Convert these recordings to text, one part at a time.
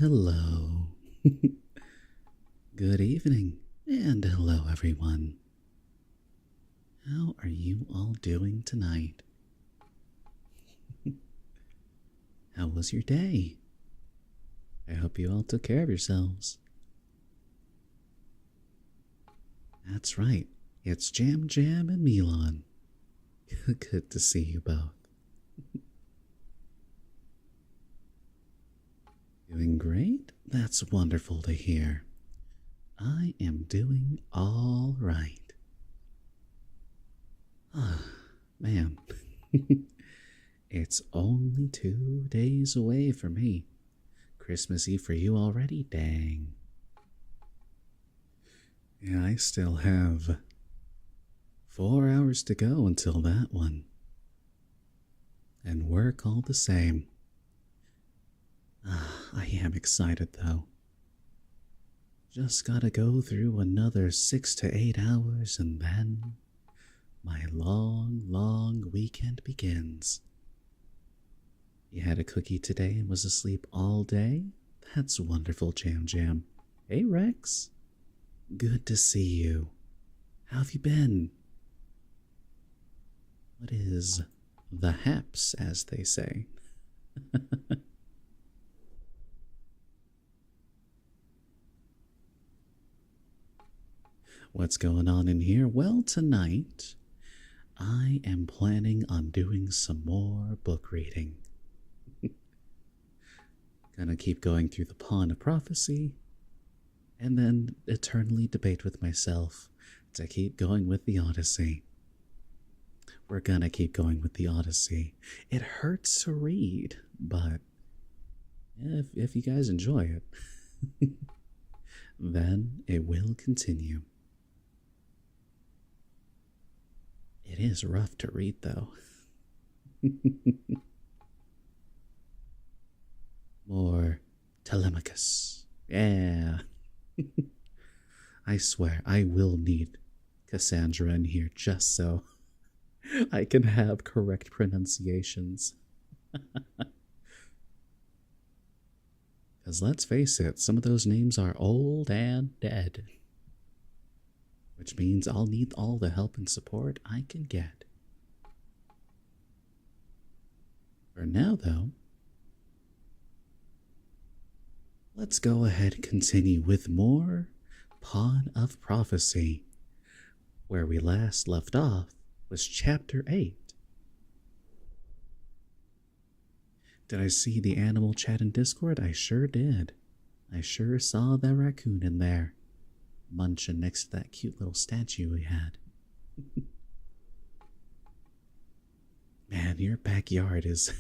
hello. Good evening, and hello, everyone. How are you all doing tonight? How was your day? I hope you all took care of yourselves. That's right, it's Jam Jam and Milan. Good to see you both. Doing great? That's wonderful to hear. I am doing all right. Ah, man. It's only 2 days away for me. Christmas Eve for you already? Dang. Yeah, I still have 4 hours to go until that one. And work all the same. I am excited though. Just gotta go through another 6 to 8 hours and then my long, long weekend begins. You had a cookie today and was asleep all day? That's wonderful, Jam Jam. Hey, Rex. Good to see you. How have you been? What is the haps, as they say? What's going on in here? Well, tonight I am planning on doing some more book reading. Gonna keep going through the Pawn of Prophecy, and then eternally debate with myself to keep going with the Odyssey. We're gonna keep going with the Odyssey. It hurts to read, but if you guys enjoy it, then it will continue. It is rough to read, though. More Telemachus. Yeah. I swear, I will need Cassandra in here just so I can have correct pronunciations. Because let's face it, some of those names are old and dead. Which means I'll need all the help and support I can get. For now, though, let's go ahead and continue with more Pawn of Prophecy. Where we last left off was Chapter 8. Did I see the animal chat in Discord? I sure did. I sure saw that raccoon in there, munching next to that cute little statue we had. Man, your backyard is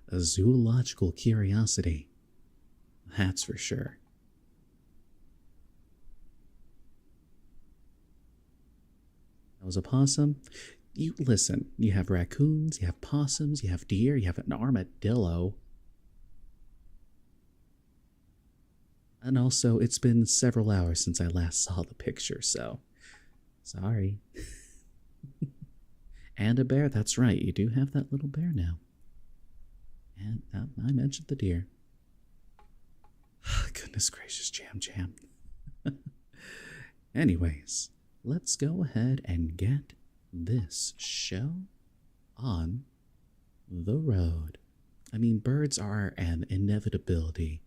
a zoological curiosity. That's for sure. That was a possum? You listen, you have raccoons, you have possums, you have deer, you have an armadillo. And also, it's been several hours since I last saw the picture, so sorry. And a bear, that's right, you do have that little bear now. And I mentioned the deer. Goodness gracious, Jam Jam. Anyways, let's go ahead and get this show on the road. I mean, birds are an inevitability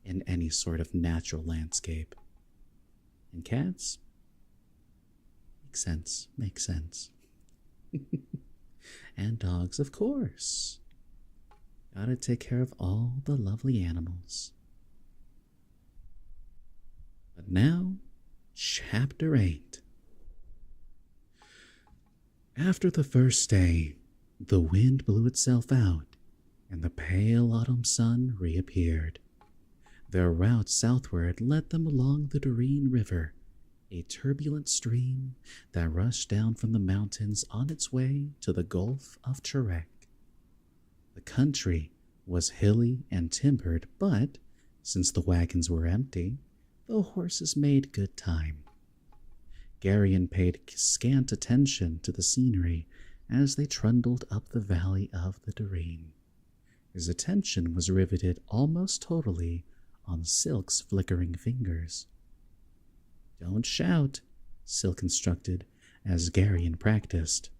in any sort of natural landscape. And cats? Makes sense. And dogs, of course. Gotta take care of all the lovely animals. But now, Chapter 8. After the first day, the wind blew itself out, and the pale autumn sun reappeared. Their route southward led them along the Doreen River, a turbulent stream that rushed down from the mountains on its way to the Gulf of Turek. The country was hilly and timbered, but since the wagons were empty, the horses made good time. Garion paid scant attention to the scenery as they trundled up the valley of the Doreen. His attention was riveted almost totally on Silk's flickering fingers. "Don't shout," Silk instructed as Garion practiced.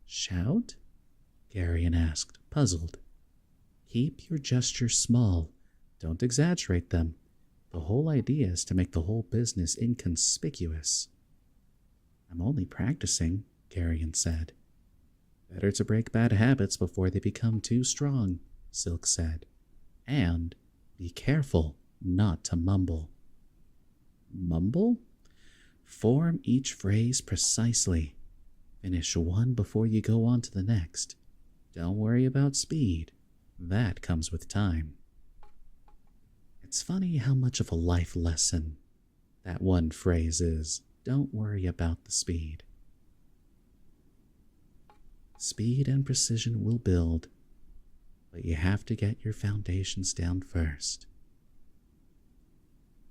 "Shout?" Garion asked, puzzled. "Keep your gestures small. Don't exaggerate them. The whole idea is to make the whole business inconspicuous." "I'm only practicing," Garion said. "Better to break bad habits before they become too strong," Silk said. "And be careful not to mumble." "Mumble?" "Form each phrase precisely. Finish one before you go on to the next. Don't worry about speed. That comes with time." It's funny how much of a life lesson that one phrase is. Don't worry about the speed. Speed and precision will build, but you have to get your foundations down first.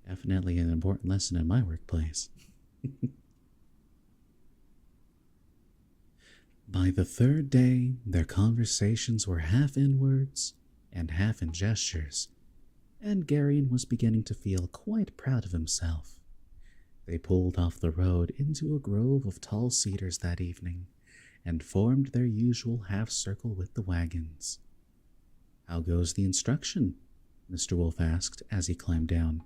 Definitely an important lesson in my workplace. By the third day, their conversations were half in words and half in gestures, and Garion was beginning to feel quite proud of himself. They pulled off the road into a grove of tall cedars that evening, and formed their usual half-circle with the wagons. "How goes the instruction?" Mr. Wolf asked as he climbed down.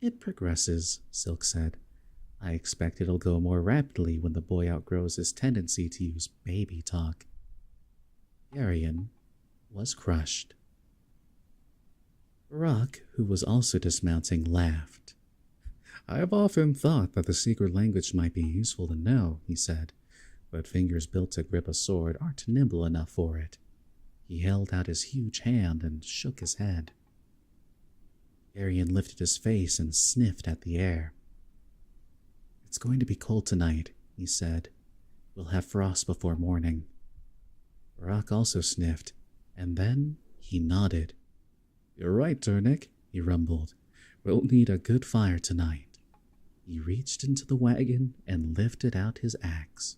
"It progresses," Silk said. "I expect it'll go more rapidly when the boy outgrows his tendency to use baby talk." Garion was crushed. Rock, who was also dismounting, laughed. "I've often thought that the secret language might be useful to know," he said, "but fingers built to grip a sword aren't nimble enough for it." He held out his huge hand and shook his head. Garion lifted his face and sniffed at the air. "It's going to be cold tonight," he said. "We'll have frost before morning." Rock also sniffed, and then he nodded. "You're right, Durnick," he rumbled. "We'll need a good fire tonight." He reached into the wagon and lifted out his axe.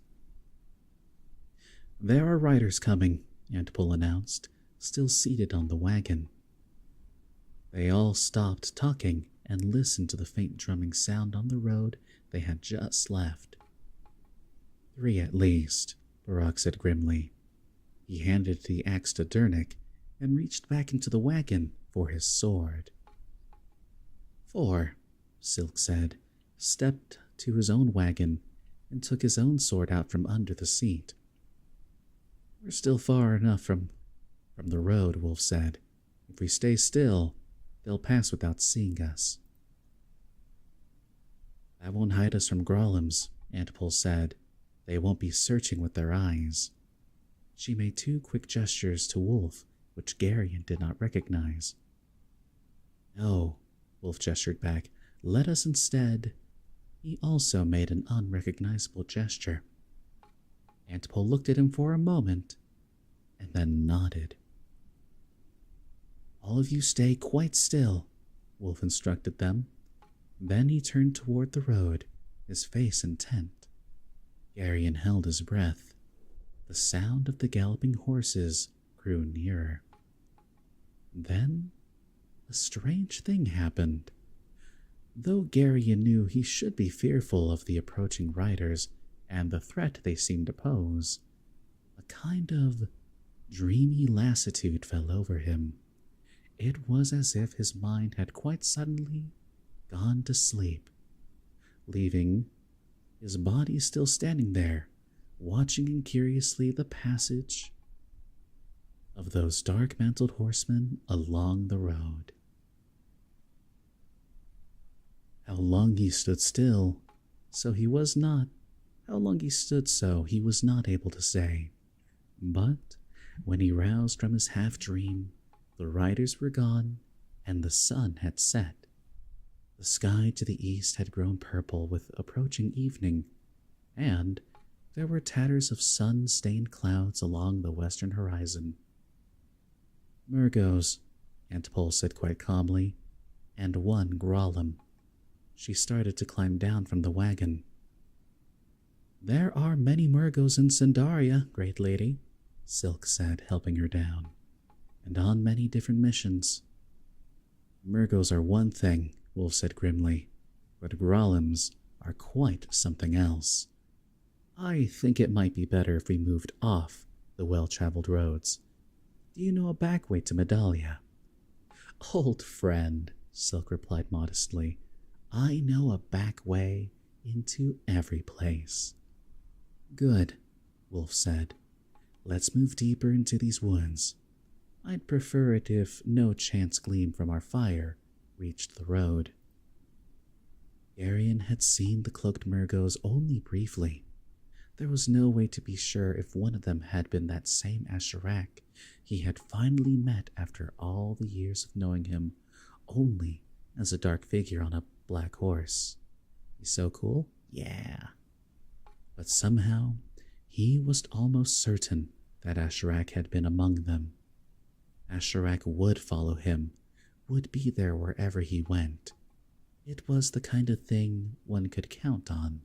"There are riders coming," Aunt Pull announced, still seated on the wagon. They all stopped talking and listened to the faint drumming sound on the road they had just left. "3 at least," Barak said grimly. He handed the axe to Durnick and reached back into the wagon for his sword. "4, Silk said, stepped to his own wagon and took his own sword out from under the seat. "We're still far enough from the road," Wolf said. "If we stay still, they'll pass without seeing us." "That won't hide us from Growlums," Aunt Pull said. "They won't be searching with their eyes." She made 2 quick gestures to Wolf, which Garion did not recognize. "No," Wolf gestured back. "Let us instead." He also made an unrecognizable gesture. Aunt Pull looked at him for a moment, and then nodded. "All of you stay quite still," Wolf instructed them. Then he turned toward the road, his face intent. Garion held his breath. The sound of the galloping horses grew nearer. Then a strange thing happened. Though Garion knew he should be fearful of the approaching riders and the threat they seemed to pose, a kind of dreamy lassitude fell over him. It was as if his mind had quite suddenly gone to sleep, leaving his body still standing there, watching curiously the passage of those dark-mantled horsemen along the road. How long he stood so he was not able to say. But when he roused from his half-dream, the riders were gone and the sun had set. The sky to the east had grown purple with approaching evening, and there were tatters of sun-stained clouds along the western horizon. "Murgos," Aunt Pull said quite calmly, "and 1 Growlum." She started to climb down from the wagon. "There are many Murgos in Sandaria, great lady," Silk said, helping her down. and on many different missions. Murgos are one thing, Wolf said grimly, but Grolims are quite something else. I think it might be better if we moved off the well-traveled roads. Do you know a back way to Medalia? Old friend, Silk replied modestly, I know a back way into every place. Good, Wolf said. Let's move deeper into these woods. I'd prefer it if no chance gleam from our fire reached the road. Garion had seen the cloaked Murgos only briefly. There was no way to be sure if one of them had been that same Asherak he had finally met after all the years of knowing him only as a dark figure on a black horse. He's so cool? Yeah. But somehow, he was almost certain that Asherak had been among them. Asherak would follow him, would be there wherever he went. It was the kind of thing one could count on.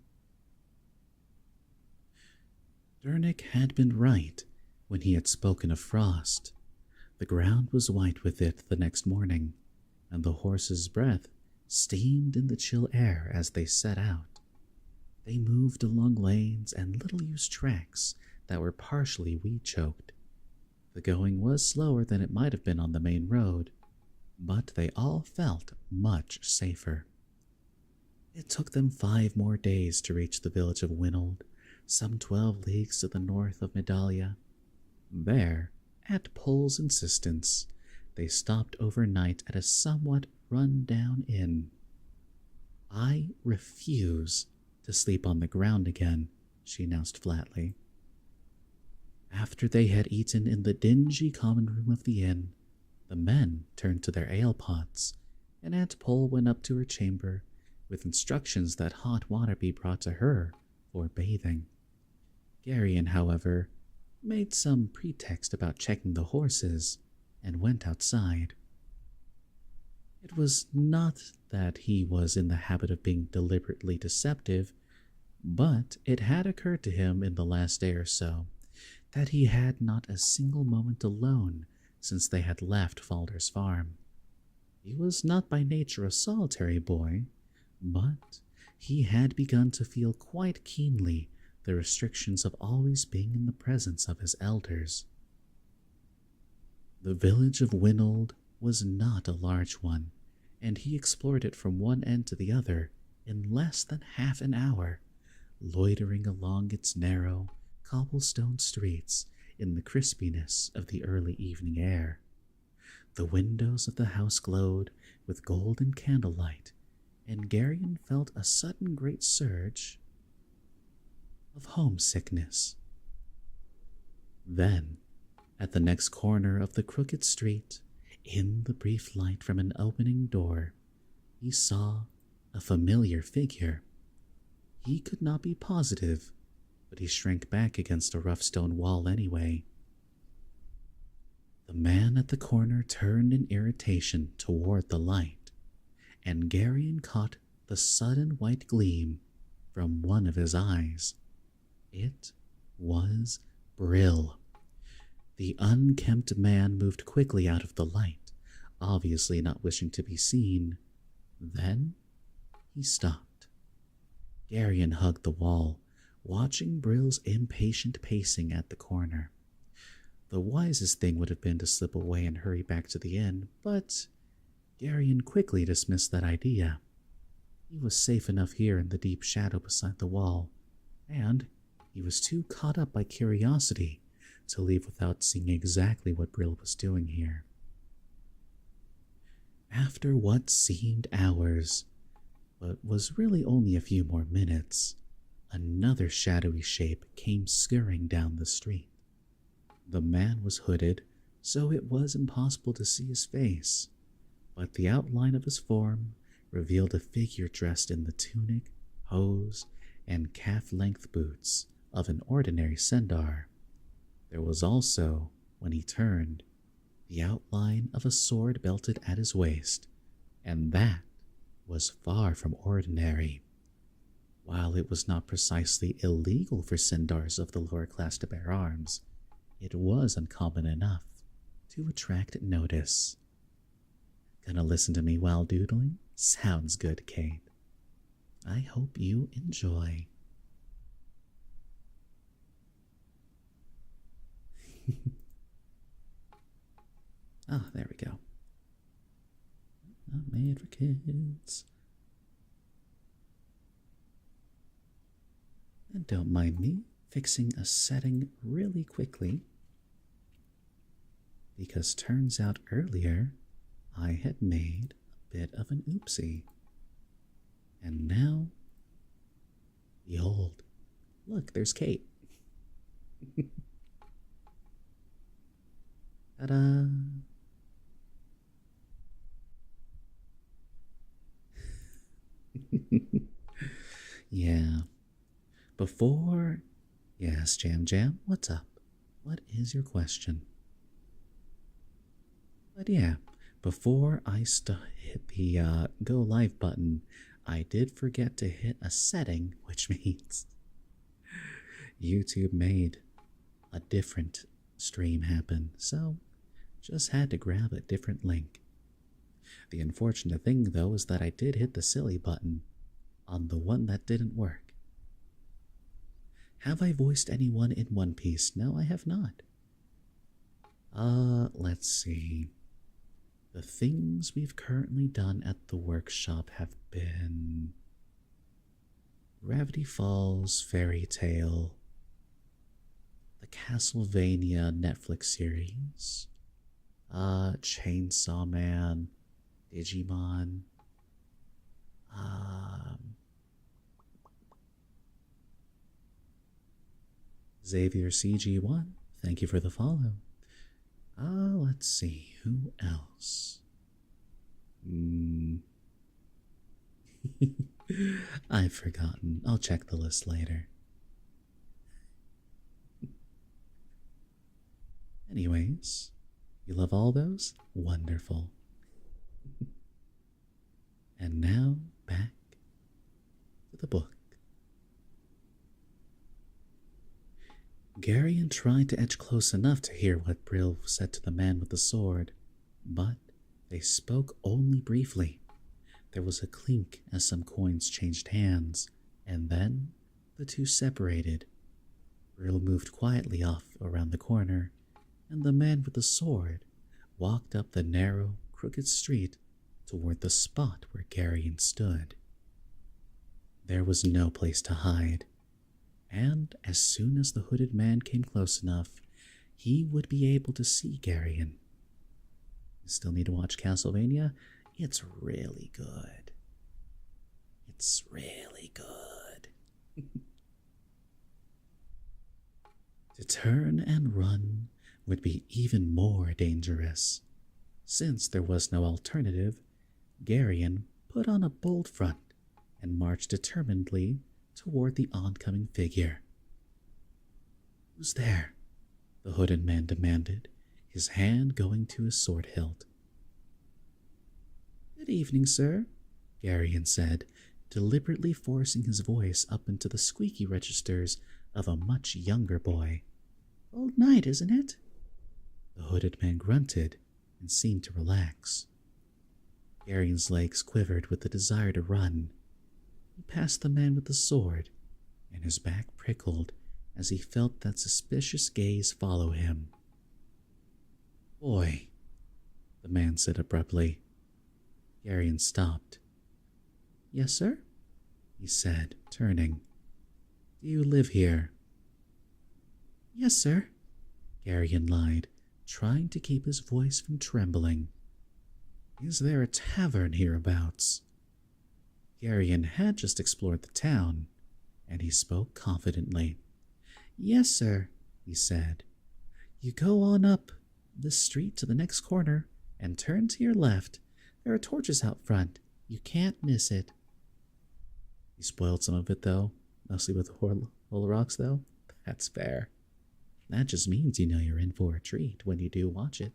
Durnik had been right when he had spoken of frost. The ground was white with it the next morning, and the horses' breath steamed in the chill air as they set out. They moved along lanes and little-used tracks that were partially weed-choked. The going was slower than it might have been on the main road, but they all felt much safer. It took them 5 more days to reach the village of Winold, some 12 leagues to the north of Medalia. There, at Pole's insistence, they stopped overnight at a somewhat run-down inn. I refuse to sleep on the ground again, she announced flatly. After they had eaten in the dingy common room of the inn, the men turned to their ale pots, and Aunt Pole went up to her chamber with instructions that hot water be brought to her for bathing. Garion, however, made some pretext about checking the horses and went outside. It was not that he was in the habit of being deliberately deceptive, but it had occurred to him in the last day or so that he had not a single moment alone since they had left Falder's farm. He was not by nature a solitary boy, but he had begun to feel quite keenly the restrictions of always being in the presence of his elders. The village of Winold was not a large one, and he explored it from one end to the other in less than half an hour, loitering along its narrow, cobblestone streets in the crispiness of the early evening air. The windows of the house glowed with golden candlelight, and Garion felt a sudden great surge of homesickness. Then, at the next corner of the crooked street, in the brief light from an opening door, he saw a familiar figure. He could not be positive, but he shrank back against a rough stone wall anyway. The man at the corner turned in irritation toward the light, and Garion caught the sudden white gleam from one of his eyes. It was Brill. The unkempt man moved quickly out of the light, obviously not wishing to be seen. Then he stopped. Garion hugged the wall, watching Brill's impatient pacing at the corner. The wisest thing would have been to slip away and hurry back to the inn, but Garion quickly dismissed that idea. He was safe enough here in the deep shadow beside the wall, and he was too caught up by curiosity to leave without seeing exactly what Brill was doing here. After what seemed hours, but was really only a few more minutes, another shadowy shape came scurrying down the street. The man was hooded, so it was impossible to see his face, but the outline of his form revealed a figure dressed in the tunic, hose, and calf-length boots of an ordinary centaur. There was also, when he turned, the outline of a sword belted at his waist, and that was far from ordinary. While it was not precisely illegal for centaurs of the lower class to bear arms, it was uncommon enough to attract notice. Gonna listen to me while doodling? Sounds good, Kate. I hope you enjoy. Ah, there we go. Not made for kids. And don't mind me fixing a setting really quickly, because turns out earlier I had made a bit of an oopsie. And now, behold, look, there's Kate. Ta-da! Yeah. Before... Yes, Jam Jam, what's up? What is your question? But yeah, before I hit the go live button, I did forget to hit a setting, which means YouTube made a different stream happen, so just had to grab a different link. The unfortunate thing, though, is that I did hit the silly button on the one that didn't work. Have I voiced anyone in One Piece? No, I have not. Let's see. The things we've currently done at the workshop have been Gravity Falls, Fairy Tail, the Castlevania Netflix series, Chainsaw Man, Digimon, Xavier CG1, thank you for the follow. Let's see, who else? I've forgotten. I'll check the list later. Anyways, you love all those? Wonderful. And now, back to the book. Garion tried to edge close enough to hear what Brill said to the man with the sword, but they spoke only briefly. There was a clink as some coins changed hands, and then the two separated. Brill moved quietly off around the corner, and the man with the sword walked up the narrow, crooked street toward the spot where Garion stood. There was no place to hide, and as soon as the hooded man came close enough, he would be able to see Garion. You still need to watch Castlevania? It's really good. It's really good. To turn and run would be even more dangerous. Since there was no alternative, Garion put on a bold front and marched determinedly toward the oncoming figure. "Who's there?" the hooded man demanded, his hand going to his sword hilt. "Good evening, sir," Garion said, deliberately forcing his voice up into the squeaky registers of a much younger boy. "Old night, isn't it?" The hooded man grunted and seemed to relax. Garion's legs quivered with the desire to run. He passed the man with the sword, and his back prickled as he felt that suspicious gaze follow him. "Boy," the man said abruptly. Garion stopped. "Yes, sir?" he said, turning. "Do you live here?" "Yes, sir," Garion lied, trying to keep his voice from trembling. "Is there a tavern hereabouts?" Garion had just explored the town, and he spoke confidently. "Yes, sir," he said. "You go on up this street to the next corner and turn to your left. There are torches out front. You can't miss it." You spoiled some of it, though, mostly with Hole Rocks, though. That's fair. That just means you know you're in for a treat when you do watch it.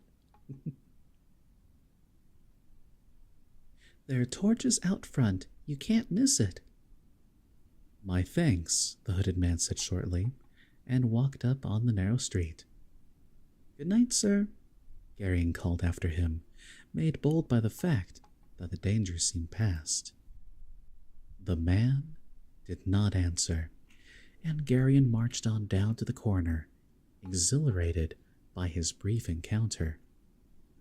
"There are torches out front. You can't miss it." "My thanks," the hooded man said shortly, and walked up on the narrow street. "Good night, sir," Garion called after him, made bold by the fact that the danger seemed past. The man did not answer, and Garion marched on down to the corner, exhilarated by his brief encounter.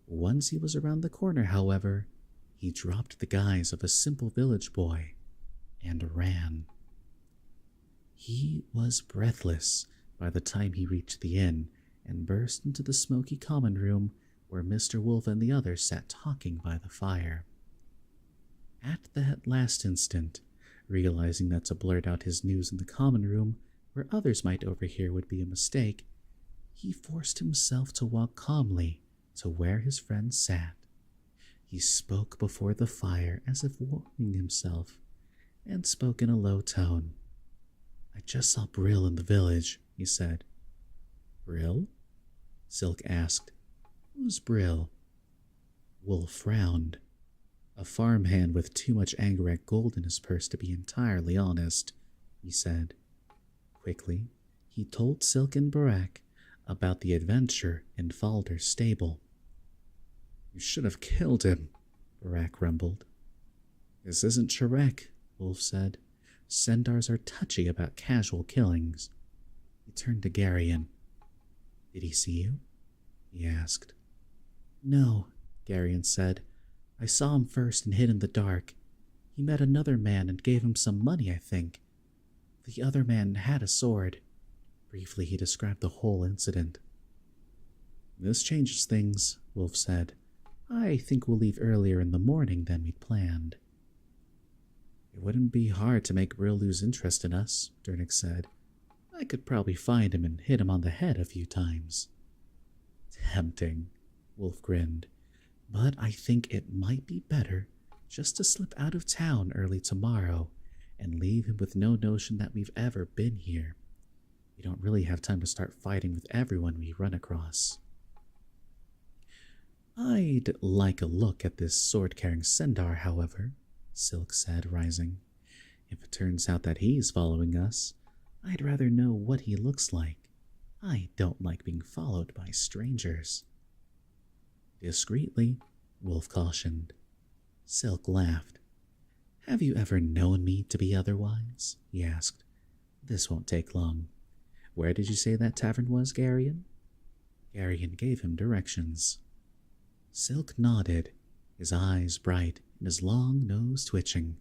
Once he was around the corner, however, he dropped the guise of a simple village boy and ran. He was breathless by the time he reached the inn and burst into the smoky common room where Mr. Wolf and the others sat talking by the fire. At that last instant, realizing that to blurt out his news in the common room where others might overhear would be a mistake, he forced himself to walk calmly to where his friend sat. He spoke before the fire as if warming himself, and spoke in a low tone. "I just saw Brill in the village," he said. "Brill?" Silk asked. "Who's Brill?" Wolf frowned. "A farmhand with too much anger at gold in his purse to be entirely honest," he said. Quickly, he told Silk and Barak about the adventure in Falder's stable. "You should have killed him," Barak rumbled. "This isn't Shrek," Wolf said. "Centaurs are touchy about casual killings." He turned to Garion. "Did he see you?" he asked. "No," Garion said. "I saw him first and hid in the dark. He met another man and gave him some money, I think. The other man had a sword." Briefly, he described the whole incident. "This changes things," Wolf said. "I think we'll leave earlier in the morning than we'd planned." "It wouldn't be hard to make Brill lose interest in us," Dernick said. "I could probably find him and hit him on the head a few times." "Tempting," Wolf grinned. "But I think it might be better just to slip out of town early tomorrow and leave him with no notion that we've ever been here. We don't really have time to start fighting with everyone we run across." "I'd like a look at this sword-carrying Centaur, however," Silk said, rising. "If it turns out that he's following us, I'd rather know what he looks like. I don't like being followed by strangers." "Discreetly," Wolf cautioned. Silk laughed. "Have you ever known me to be otherwise?" he asked. "This won't take long. Where did you say that tavern was, Garion?" Garion gave him directions. Silk nodded, his eyes bright and his long nose twitching.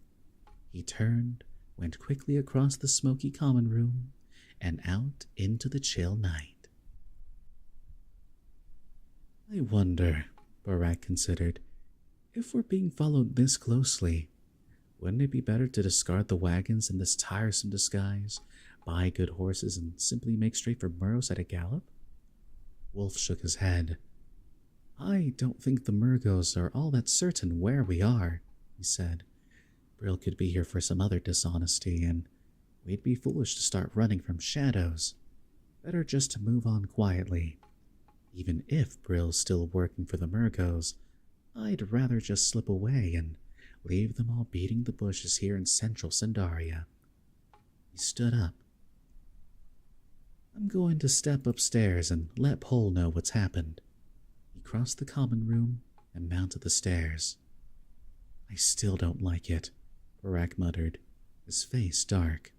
He turned, went quickly across the smoky common room, and out into the chill night. "I wonder," Barak considered, "if we're being followed this closely, wouldn't it be better to discard the wagons in this tiresome disguise, buy good horses, and simply make straight for Murros at a gallop?" Wolf shook his head. "I don't think the Murgos are all that certain where we are," he said. "Brill could be here for some other dishonesty, and we'd be foolish to start running from shadows. Better just to move on quietly. Even if Brill's still working for the Murgos, I'd rather just slip away and leave them all beating the bushes here in central Sandaria." He stood up. "I'm going to step upstairs and let Pole know what's happened." He crossed the common room and mounted the stairs. "I still don't like it," Barak muttered, his face dark.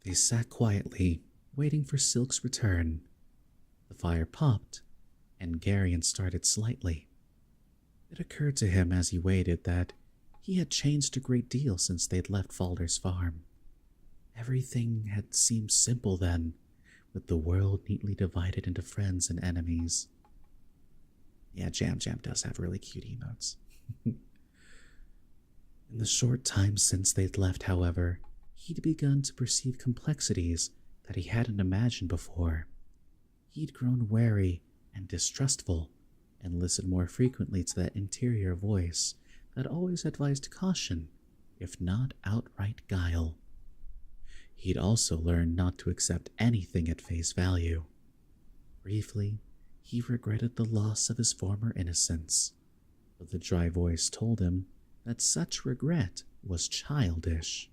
They sat quietly, waiting for Silk's return. The fire popped, and Garion started slightly. It occurred to him as he waited that he had changed a great deal since they'd left Falder's farm. Everything had seemed simple then, with the world neatly divided into friends and enemies. Yeah, Jam does have really cute emotes. In the short time since they'd left, however, he'd begun to perceive complexities that he hadn't imagined before. He'd grown wary and distrustful, and listened more frequently to that interior voice that always advised caution, if not outright guile. He'd also learned not to accept anything at face value. Briefly, he regretted the loss of his former innocence, but the dry voice told him that such regret was childish.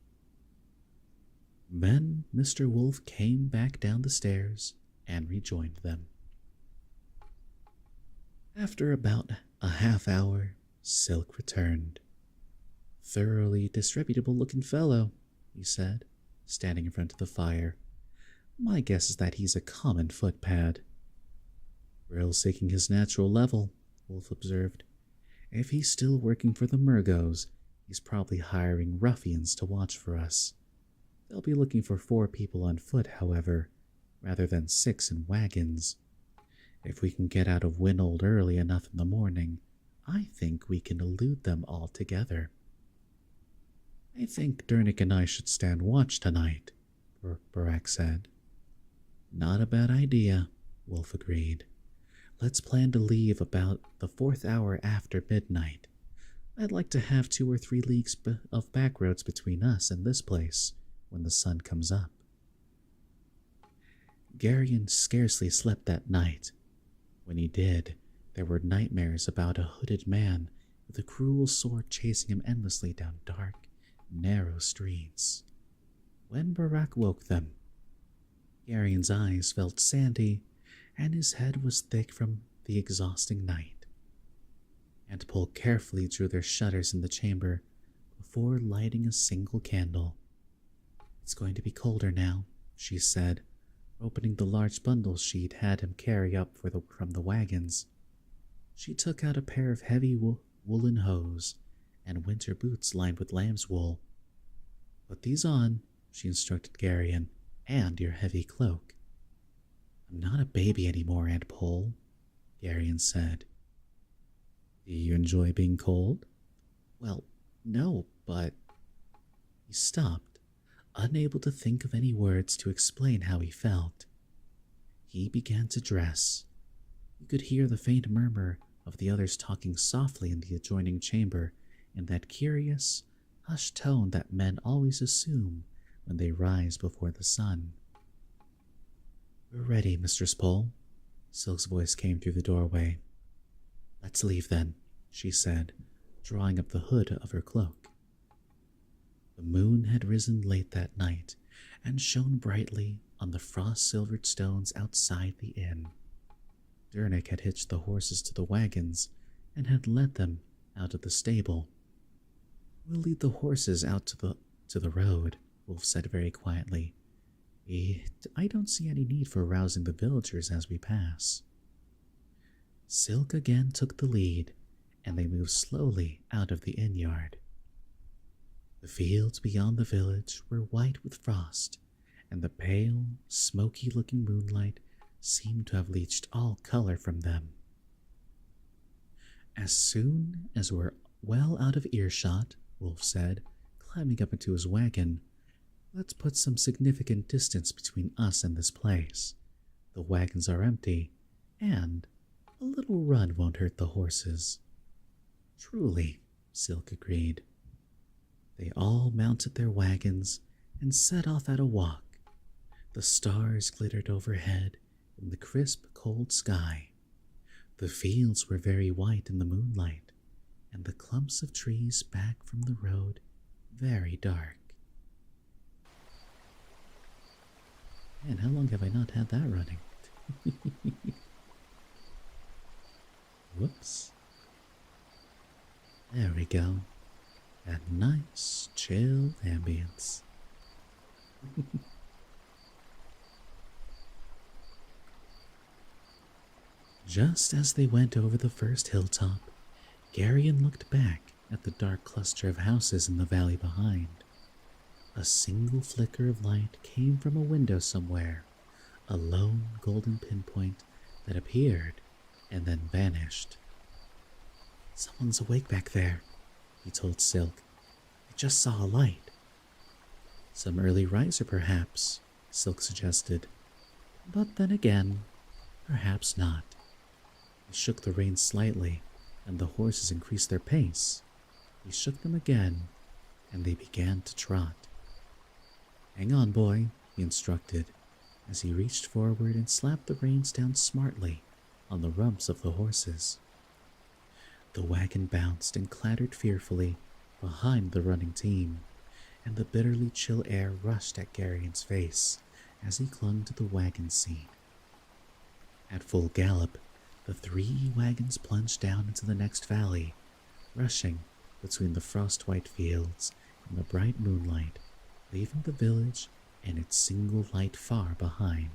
Then Mr. Wolf came back down the stairs and rejoined them. After about a half hour, Silk returned. "Thoroughly disreputable looking fellow," he said, standing in front of the fire. "My guess is that he's a common footpad." "Real seeking his natural level," Wolf observed. "If he's still working for the Murgos, he's probably hiring ruffians to watch for us. They'll be looking for 4 people on foot, however, rather than 6 in wagons. If we can get out of Winold early enough in the morning, I think we can elude them altogether." "I think Dernick and I should stand watch tonight," Barak said. "Not a bad idea," Wolf agreed. "Let's plan to leave about the 4th hour after midnight. I'd like to have 2 or 3 leagues of back roads between us and this place when the sun comes up." Garion scarcely slept that night. When he did, there were nightmares about a hooded man with a cruel sword chasing him endlessly down dark, narrow streets. When Barak woke them, Garion's eyes felt sandy, and his head was thick from the exhausting night. Aunt Pole carefully drew their shutters in the chamber before lighting a single candle. "It's going to be colder now," she said, opening the large bundles she'd had him carry up from the wagons. She took out a pair of heavy woolen hose and winter boots lined with lamb's wool. "Put these on," she instructed Garion, "and your heavy cloak." "I'm not a baby anymore, Aunt Pole," Garion said. "Do you enjoy being cold?" "Well, no, but—" He stopped, unable to think of any words to explain how he felt. He began to dress. You could hear the faint murmur of the others talking softly in the adjoining chamber in that curious, hushed tone that men always assume when they rise before the sun. "We're ready, Mistress Pole," Silk's voice came through the doorway. "Let's leave then," she said, drawing up the hood of her cloak. The moon had risen late that night and shone brightly on the frost-silvered stones outside the inn. Dernick had hitched the horses to the wagons and had led them out of the stable. "We'll lead the horses out to the road," Wolf said very quietly. "I don't see any need for rousing the villagers as we pass." Silk again took the lead, and they moved slowly out of the inn yard. The fields beyond the village were white with frost, and the pale, smoky-looking moonlight seemed to have leached all color from them. "As soon as we're well out of earshot," Wolf said, climbing up into his wagon, "let's put some significant distance between us and this place. The wagons are empty, and a little run won't hurt the horses." "Truly," Silk agreed. They all mounted their wagons and set off at a walk. The stars glittered overhead in the crisp, cold sky. The fields were very white in the moonlight, and the clumps of trees back from the road very dark. Man, how long have I not had that running? Whoops. There we go. That nice, chill ambience. Just as they went over the first hilltop, Garion looked back at the dark cluster of houses in the valley behind. A single flicker of light came from a window somewhere, a lone golden pinpoint that appeared and then vanished. "Someone's awake back there," he told Silk. "I just saw a light." "Some early riser, perhaps," Silk suggested. But then again, perhaps not. He shook the reins slightly, and the horses increased their pace. He shook them again, and they began to trot. "Hang on, boy," he instructed, as he reached forward and slapped the reins down smartly on the rumps of the horses. The wagon bounced and clattered fearfully behind the running team, and the bitterly chill air rushed at Garion's face as he clung to the wagon seat. At full gallop, The 3 wagons plunged down into the next valley, rushing between the frost-white fields and the bright moonlight, leaving the village and its single light far behind.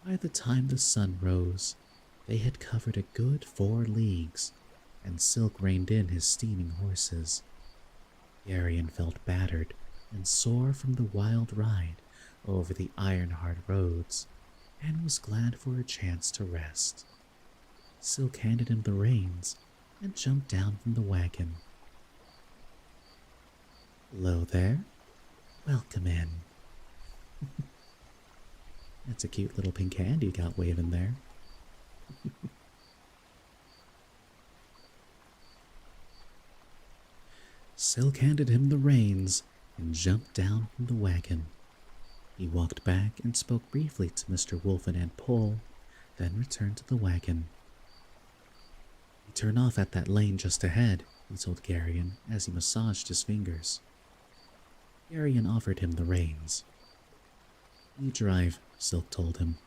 By the time the sun rose, they had covered a good 4 leagues, and Silk reined in his steaming horses. Arion felt battered and sore from the wild ride over the iron-hard roads, and was glad for a chance to rest. Silk handed him the reins and jumped down from the wagon. "Hello there. Welcome in." That's a cute little pink hand you got waving there. Silk handed him the reins and jumped down from the wagon. He walked back and spoke briefly to Mr. Wolf and Aunt Pole, then returned to the wagon. "You turn off at that lane just ahead," he told Garion as he massaged his fingers. Garion offered him the reins. "You drive," Silk told him.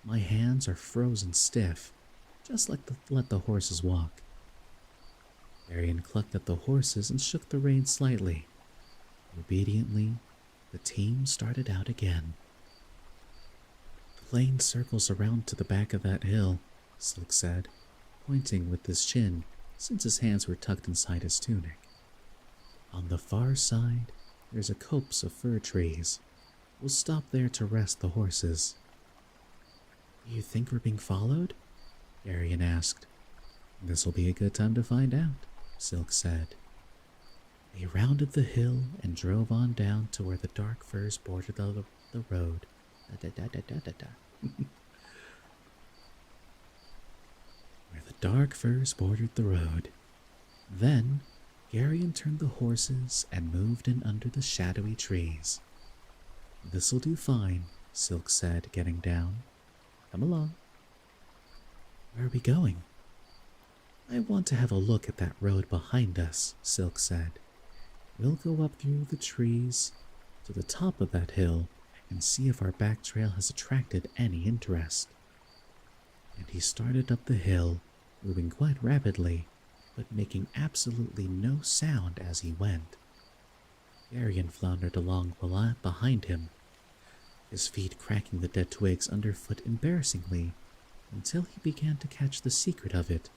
"My hands are frozen stiff. Just let the horses walk." Garion clucked at the horses and shook the reins slightly. Obediently, the team started out again. "The lane circles around to the back of that hill," Silk said, pointing with his chin since his hands were tucked inside his tunic. "On the far side, there's a copse of fir trees. We'll stop there to rest the horses." "Do you think we're being followed?" Garion asked. "This'll be a good time to find out," Silk said. They rounded the hill and drove on down to where the dark firs bordered the road. Where the dark firs bordered the road. Then, Garion turned the horses and moved in under the shadowy trees. "This'll do fine," Silk said, getting down. "Come along." "Where are we going?" "I want to have a look at that road behind us," Silk said. "We'll go up through the trees to the top of that hill and see if our back trail has attracted any interest." And he started up the hill, moving quite rapidly, but making absolutely no sound as he went. Garion floundered along behind him, his feet cracking the dead twigs underfoot embarrassingly until he began to catch the secret of it.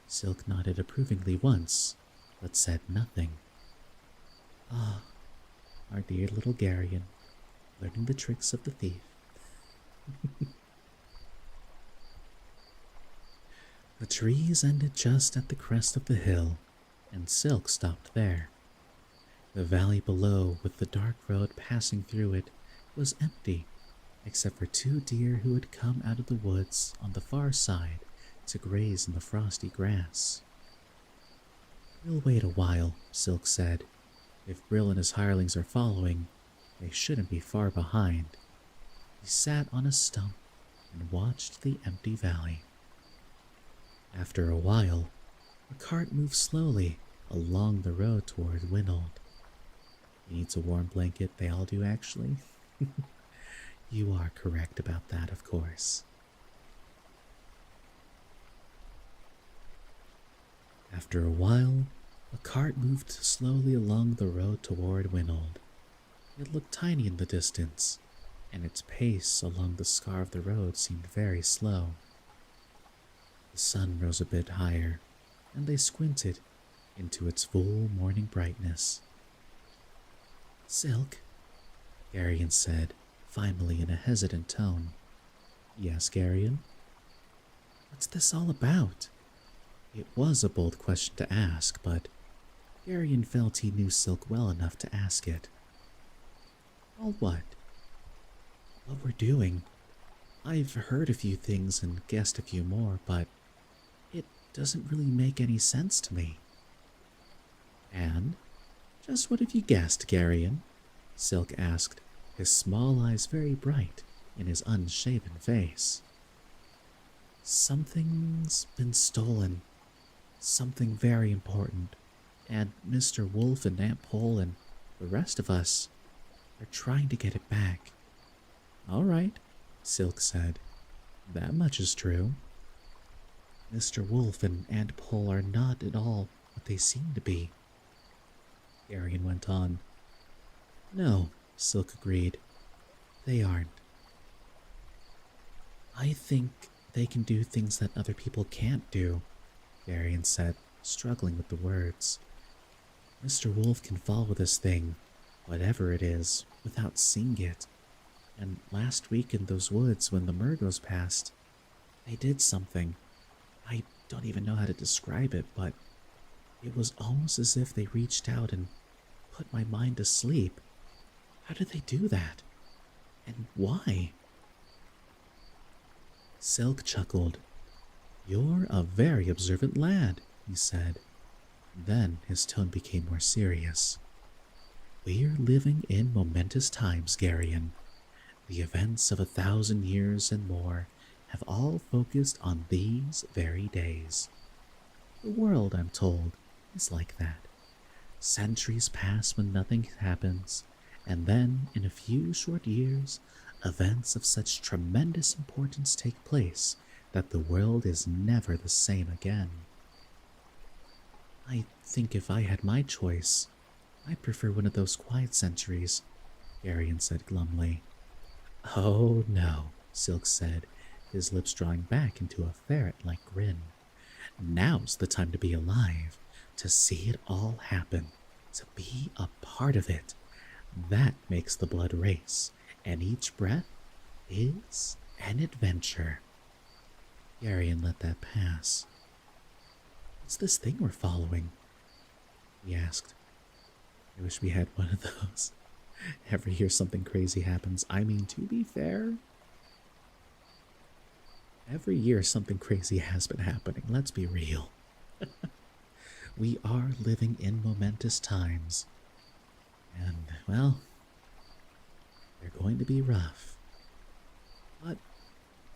Silk nodded approvingly once, but said nothing. Ah, our dear little Garion, learning the tricks of the thief. The trees ended just at the crest of the hill, and Silk stopped there. The valley below, with the dark road passing through it, was empty, except for 2 deer who had come out of the woods on the far side to graze in the frosty grass. "We'll wait a while," Silk said. "If Brill and his hirelings are following, they shouldn't be far behind." He sat on a stump and watched the empty valley. After a while, a cart moved slowly along the road toward Winold. "He needs a warm blanket, they all do actually." "You are correct about that, of course." After a while, a cart moved slowly along the road toward Winold. It looked tiny in the distance, and its pace along the scar of the road seemed very slow. The sun rose a bit higher, and they squinted into its full morning brightness. "Silk," Garion said, finally in a hesitant tone. "Yes, Garion?" "What's this all about?" It was a bold question to ask, but Garion felt he knew Silk well enough to ask it. "All what?" "What we're doing. I've heard a few things and guessed a few more, but it doesn't really make any sense to me." "And just what have you guessed, Garion?" Silk asked, his small eyes very bright in his unshaven face. "Something's been stolen. Something very important. And Mr. Wolf and Aunt Pole and the rest of us are trying to get it back." "All right," Silk said. "That much is true. Mr. Wolf and Aunt Pole are not at all what they seem to be, Garion went on. No, Silk agreed. They aren't. I think they can do things that other people can't do, Garion said, struggling with the words. Mr. Wolf can follow this thing, whatever it is, without seeing it. And last week in those woods when the Murgos passed, they did something. I don't even know how to describe it, but it was almost as if they reached out and put my mind to sleep. How did they do that? And why? Silk chuckled. You're a very observant lad, he said. Then his tone became more serious. We're living in momentous times, Garion. The events of 1,000 years and more have all focused on these very days. The world, I'm told, is like that. Centuries pass when nothing happens, and then, in a few short years, events of such tremendous importance take place that the world is never the same again. I think if I had my choice, I'd prefer one of those quiet centuries, Garion said glumly. Oh no, Silk said, his lips drawing back into a ferret-like grin. Now's the time to be alive, to see it all happen, to be a part of it. That makes the blood race, and each breath is an adventure. Garion let that pass. What's this thing we're following? He asked. I wish we had one of those. Every year something crazy happens. I mean, to be fair, every year something crazy has been happening. Let's be real. We are living in momentous times. And, well, they're going to be rough. But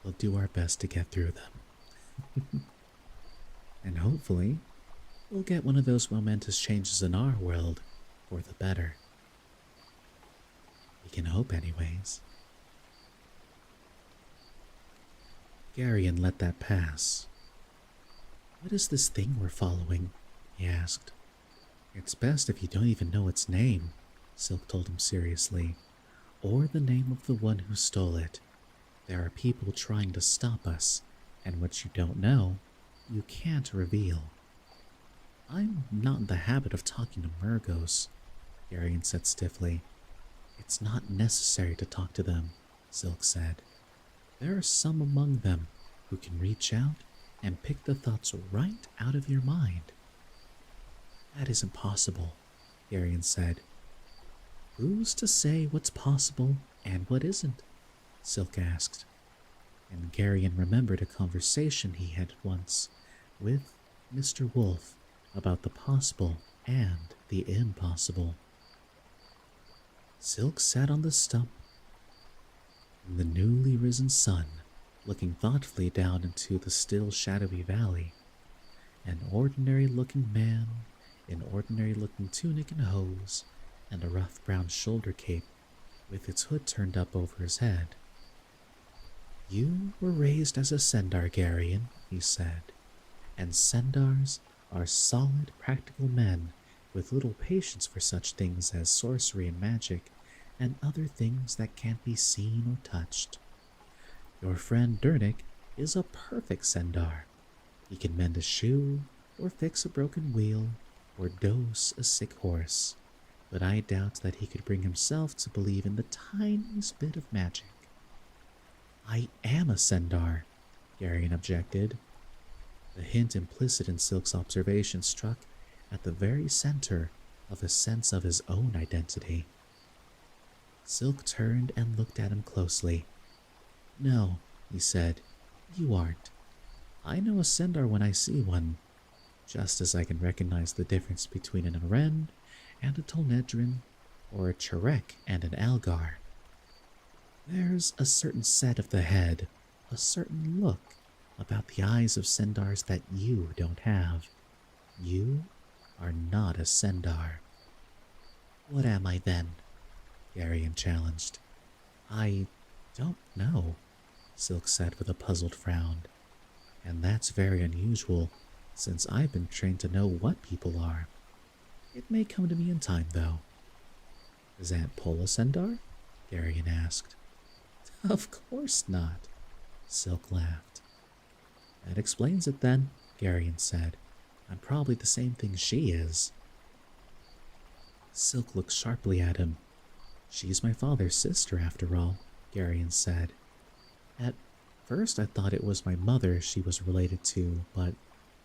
we'll do our best to get through them. And hopefully, we'll get one of those momentous changes in our world for the better. We can hope anyways. Garion let that pass. What is this thing we're following? He asked. It's best if you don't even know its name, Silk told him seriously, or the name of the one who stole it. There are people trying to stop us, and what you don't know, you can't reveal. I'm not in the habit of talking to Murgos, Garion said stiffly. It's not necessary to talk to them, Silk said. There are some among them who can reach out and pick the thoughts right out of your mind. That isn't possible, Garion said. Who's to say what's possible and what isn't? Silk asked. And Garion remembered a conversation he had once with Mr. Wolf about the possible and the impossible. Silk sat on the stump in the newly risen sun, looking thoughtfully down into the still shadowy valley. An ordinary-looking man in ordinary-looking tunic and hose, and a rough brown shoulder cape with its hood turned up over his head. You were raised as a Sendar, Garion, he said, and Sendars are solid, practical men with little patience for such things as sorcery and magic and other things that can't be seen or touched. Your friend Durnick is a perfect Sendar. He can mend a shoe, or fix a broken wheel, or dose a sick horse, but I doubt that he could bring himself to believe in the tiniest bit of magic. I am a Sendar, Garion objected. The hint implicit in Silk's observation struck at the very center of a sense of his own identity. Silk turned and looked at him closely. No, he said, you aren't. I know a Sendar when I see one, just as I can recognize the difference between an Aren and a Tolnedrin, or a Charek and an Algar. There's a certain set of the head, a certain look about the eyes of Sendars that you don't have. You are not a Sendar. What am I then? Garion challenged. I don't know, Silk said with a puzzled frown. And that's very unusual, since I've been trained to know what people are. It may come to me in time, though. Is that Polisendar? Garion asked. Of course not, Silk laughed. That explains it then, Garion said. I'm probably the same thing she is. Silk looked sharply at him. She's my father's sister, after all, Garion said. At first I thought it was my mother she was related to, but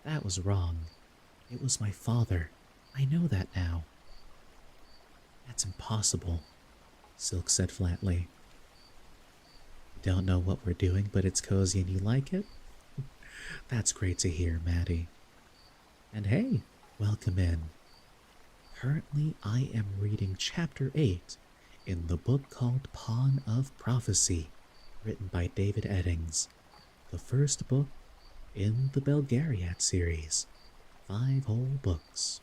that was wrong. It was my father. I know that now. That's impossible, Silk said flatly. You don't know what we're doing, but it's cozy and you like it? That's great to hear, Maddie. And hey, welcome in. Currently, I am reading Chapter 8 in the book called Pawn of Prophecy, written by David Eddings, the first book in the Belgariad series. 5 whole books.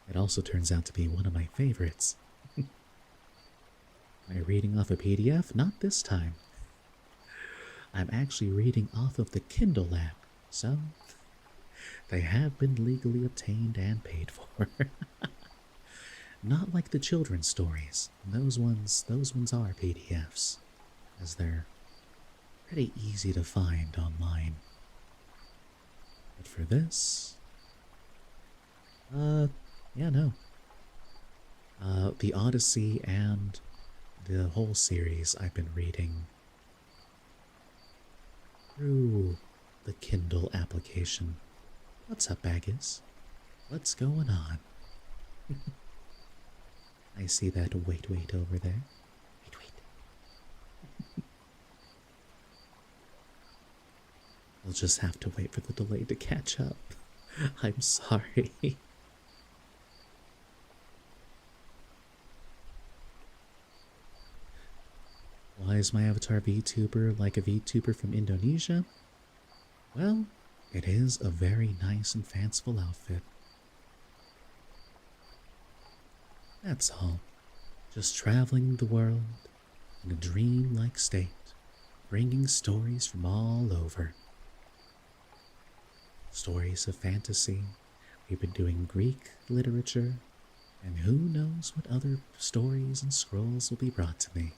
It also turns out to be one of my favorites. Am I reading off a PDF? Not this time. I'm actually reading off of the Kindle app, so they have been legally obtained and paid for. Not like the children's stories. Those ones are PDFs, as they're pretty easy to find online. But for this, yeah, no. The Odyssey and the whole series I've been reading through the Kindle application. What's up, Baggis? What's going on? I see that wait over there. Wait. We'll just have to wait for the delay to catch up. I'm sorry. Why is my avatar VTuber like a VTuber from Indonesia? Well, it is a very nice and fanciful outfit. That's all. Just traveling the world in a dream-like state, bringing stories from all over. Stories of fantasy. We've been doing Greek literature, and who knows what other stories and scrolls will be brought to me.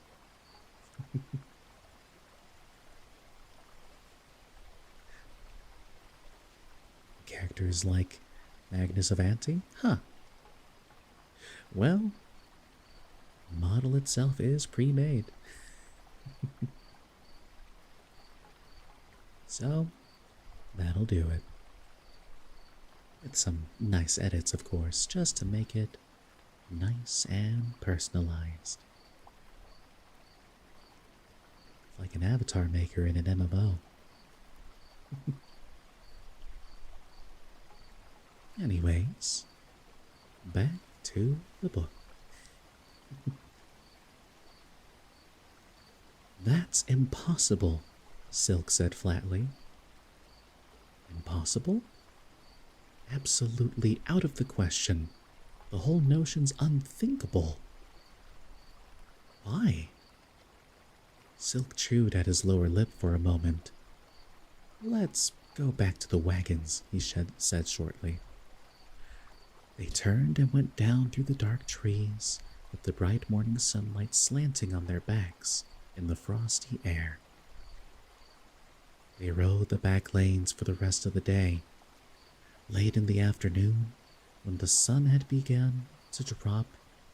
Characters like Magnus of Anti? Huh. Well, the model itself is pre-made. So, that'll do it. With some nice edits, of course, just to make it nice and personalized. Like an avatar maker in an MMO. Anyways, back to the book. That's impossible, Silk said flatly. Impossible? Absolutely out of the question. The whole notion's unthinkable. Why? Silk chewed at his lower lip for a moment. Let's go back to the wagons, he said shortly. They turned and went down through the dark trees, with the bright morning sunlight slanting on their backs in the frosty air. They rode the back lanes for the rest of the day. Late in the afternoon, when the sun had begun to drop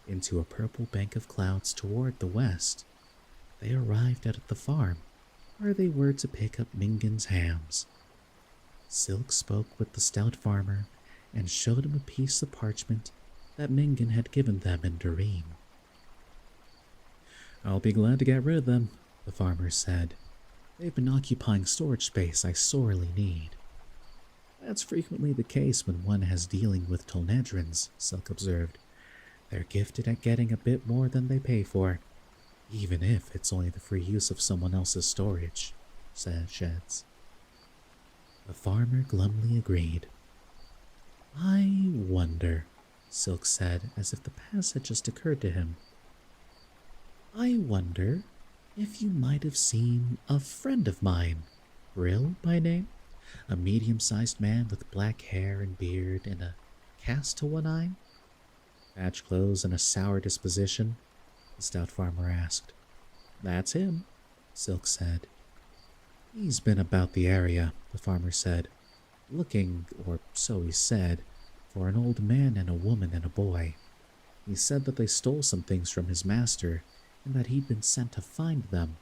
into a purple bank of clouds toward the west, they arrived at the farm where they were to pick up Mingan's hams. Silk spoke with the stout farmer and showed him a piece of parchment that Mingan had given them in Doreen. I'll be glad to get rid of them, the farmer said. They've been occupying storage space I sorely need. That's frequently the case when one has dealing with Tolnedrins, Silk observed. They're gifted at getting a bit more than they pay for, even if it's only the free use of someone else's storage, said Sheds. The farmer glumly agreed. I wonder, Silk said, as if the past had just occurred to him. I wonder if you might have seen a friend of mine, Brill by name, A medium-sized man with black hair and beard and a cast to one eye? Patched clothes and a sour disposition? The stout farmer asked. That's him, Silk said. He's been about the area, the farmer said, looking, or so he said, for an old man and a woman and a boy. He said that they stole some things from his master and that he'd been sent to find them.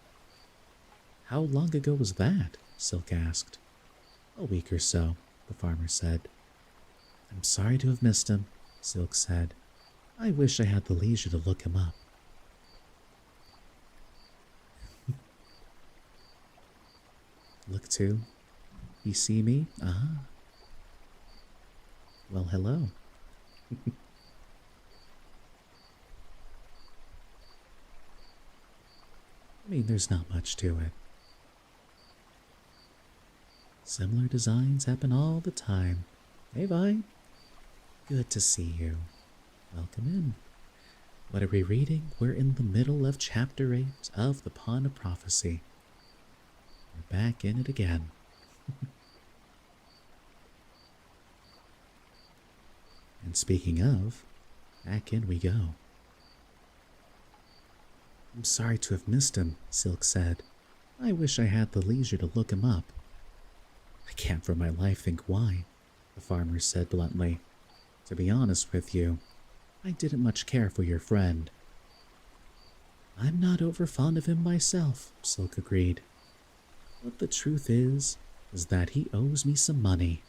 How long ago was that? Silk asked. A week or so, the farmer said. I'm sorry to have missed him, Silk said. I wish I had the leisure to look him up. Look too. You see me? Ah. Well, hello. I mean, there's not much to it. Similar designs happen all the time. Hey, Vi. Good to see you. Welcome in. What are we reading? We're in the middle of Chapter 8 of the Pawn of Prophecy. We're back in it again. And speaking of, back in we go. I'm sorry to have missed him, Silk said. I wish I had the leisure to look him up. I can't for my life think why, the farmer said bluntly. To be honest with you, I didn't much care for your friend. I'm not over fond of him myself, Silk agreed. But the truth is that he owes me some money.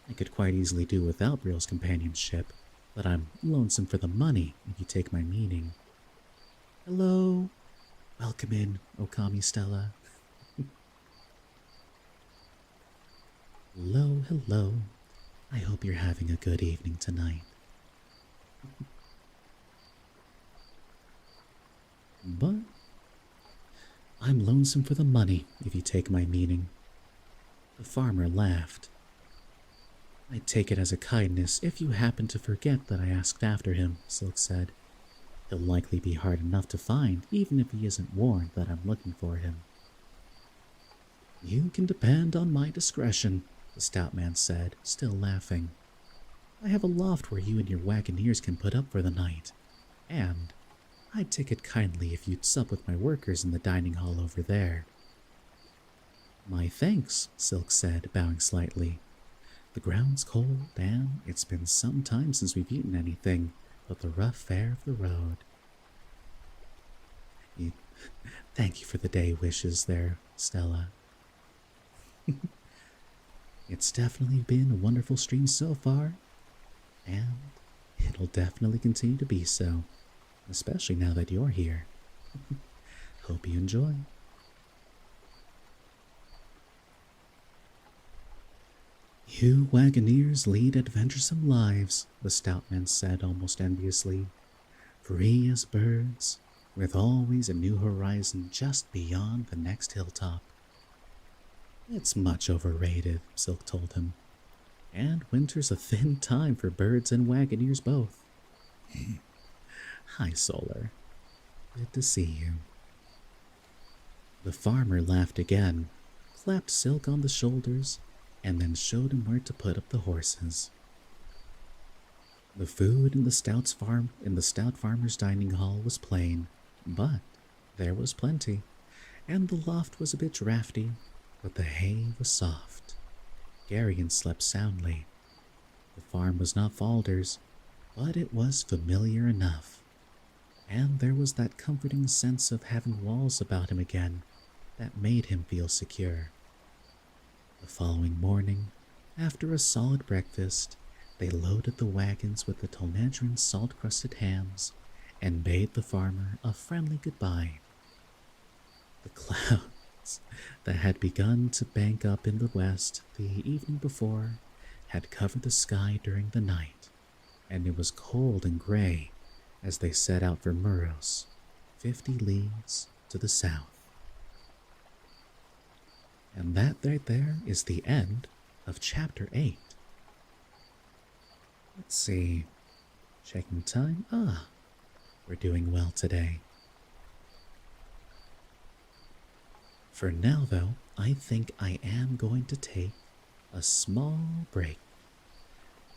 I could quite easily do without Real's companionship, but I'm lonesome for the money, if you take my meaning. Hello. Welcome in, Okami Stella. Hello, hello. I hope you're having a good evening tonight. But I'm lonesome for the money, if you take my meaning. The farmer laughed. I'd take it as a kindness if you happen to forget that I asked after him, Silk said. He'll likely be hard enough to find, even if he isn't warned that I'm looking for him. You can depend on my discretion, the stout man said, still laughing. I have a loft where you and your wagoneers can put up for the night, and I'd take it kindly if you'd sup with my workers in the dining hall over there. My thanks, Silk said, bowing slightly. The ground's cold, and it's been some time since we've eaten anything but the rough fare of the road. Thank you for the day wishes there, Stella. It's definitely been a wonderful stream so far, and it'll definitely continue to be so, especially now that you're here. Hope you enjoy. You wagoneers lead adventuresome lives, the stout man said almost enviously. Free as birds, with always a new horizon just beyond the next hilltop. It's much overrated, Silk told him. And winter's a thin time for birds and wagoneers both. Hi, Solar. Good to see you. The farmer laughed again, clapped Silk on the shoulders, and then showed him where to put up the horses. The food in the stout farmer's dining hall was plain, but there was plenty, and the loft was a bit drafty, but the hay was soft. Garion slept soundly. The farm was not Falder's, but it was familiar enough, and there was that comforting sense of having walls about him again that made him feel secure. The following morning, after a solid breakfast, they loaded the wagons with the Tolnedran salt-crusted hams and bade the farmer a friendly goodbye. The clouds that had begun to bank up in the west the evening before had covered the sky during the night, and it was cold and gray as they set out for Muros, 50 leagues to the south. And that right there is the end of Chapter 8. Let's see. Checking time. We're doing well today. For now, though, I think I am going to take a small break,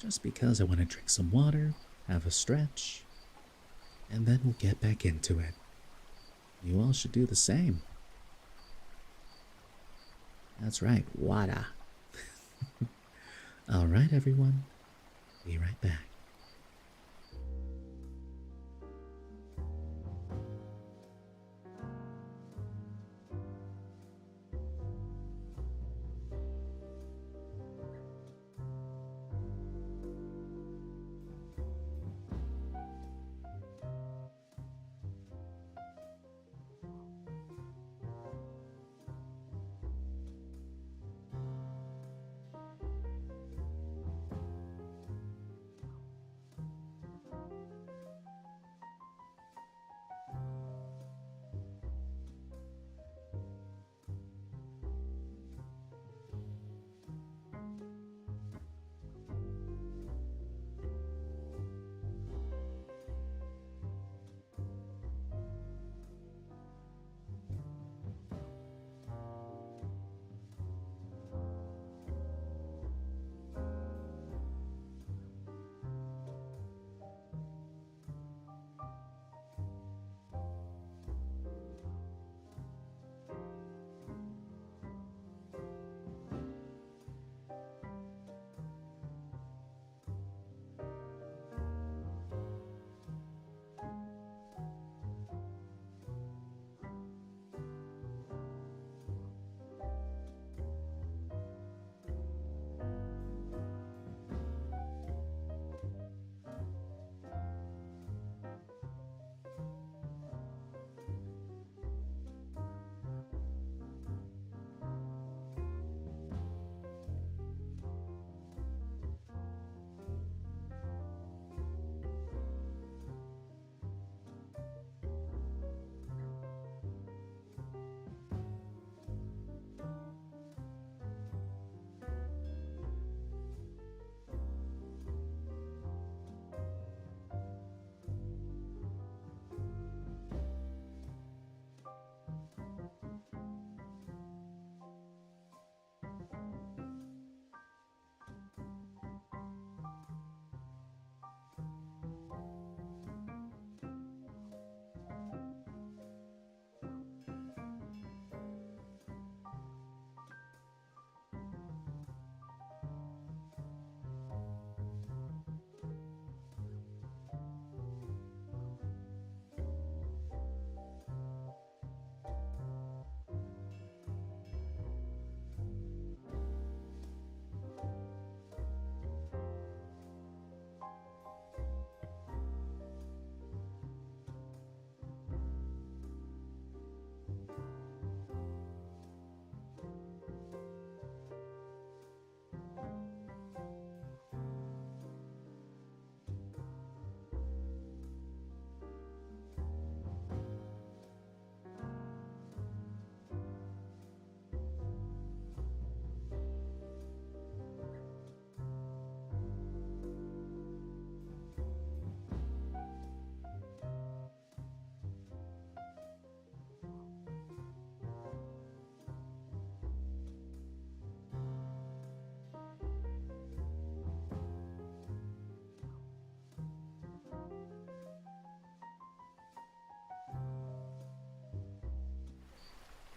just because I want to drink some water, have a stretch, and then we'll get back into it. You all should do the same. That's right, water. All right, everyone. Be right back.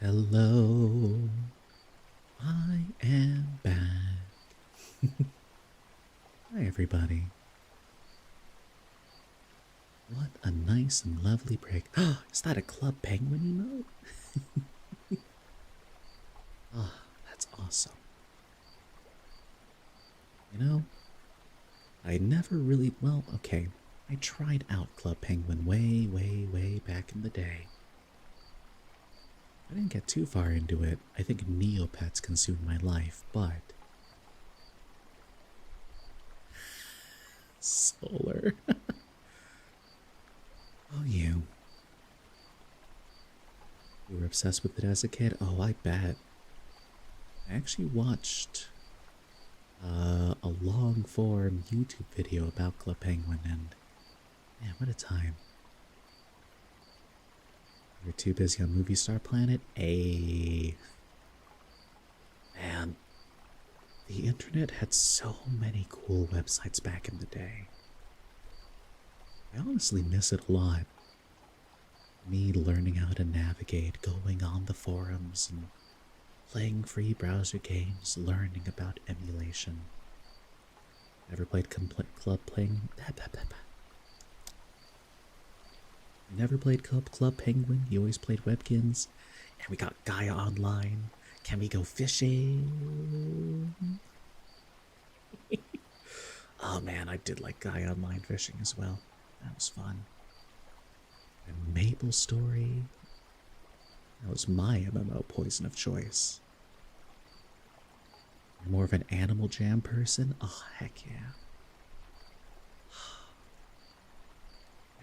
Hello, I am back. Hi, everybody. What a nice and lovely break. Is that a Club Penguin emote? Oh, that's awesome. You know, I never really, well, okay, I tried out Club Penguin way back in the day. I didn't get too far into it. I think Neopets consumed my life, but... Solar. Oh, you. You were obsessed with it as a kid? Oh, I bet. I actually watched a long-form YouTube video about Club Penguin, and man, what a time. You're too busy on Movie Star Planet? Man. The internet had so many cool websites back in the day. I honestly miss it a lot. Me learning how to navigate, going on the forums, and playing free browser games, learning about emulation. Never played club playing. Never played Club Penguin. You always played Webkins. And we got Gaia Online. Can we go fishing? Oh man, I did like Gaia Online fishing as well. That was fun. And Maple Story. That was my MMO poison of choice. You're more of an Animal Jam person? Oh, heck yeah.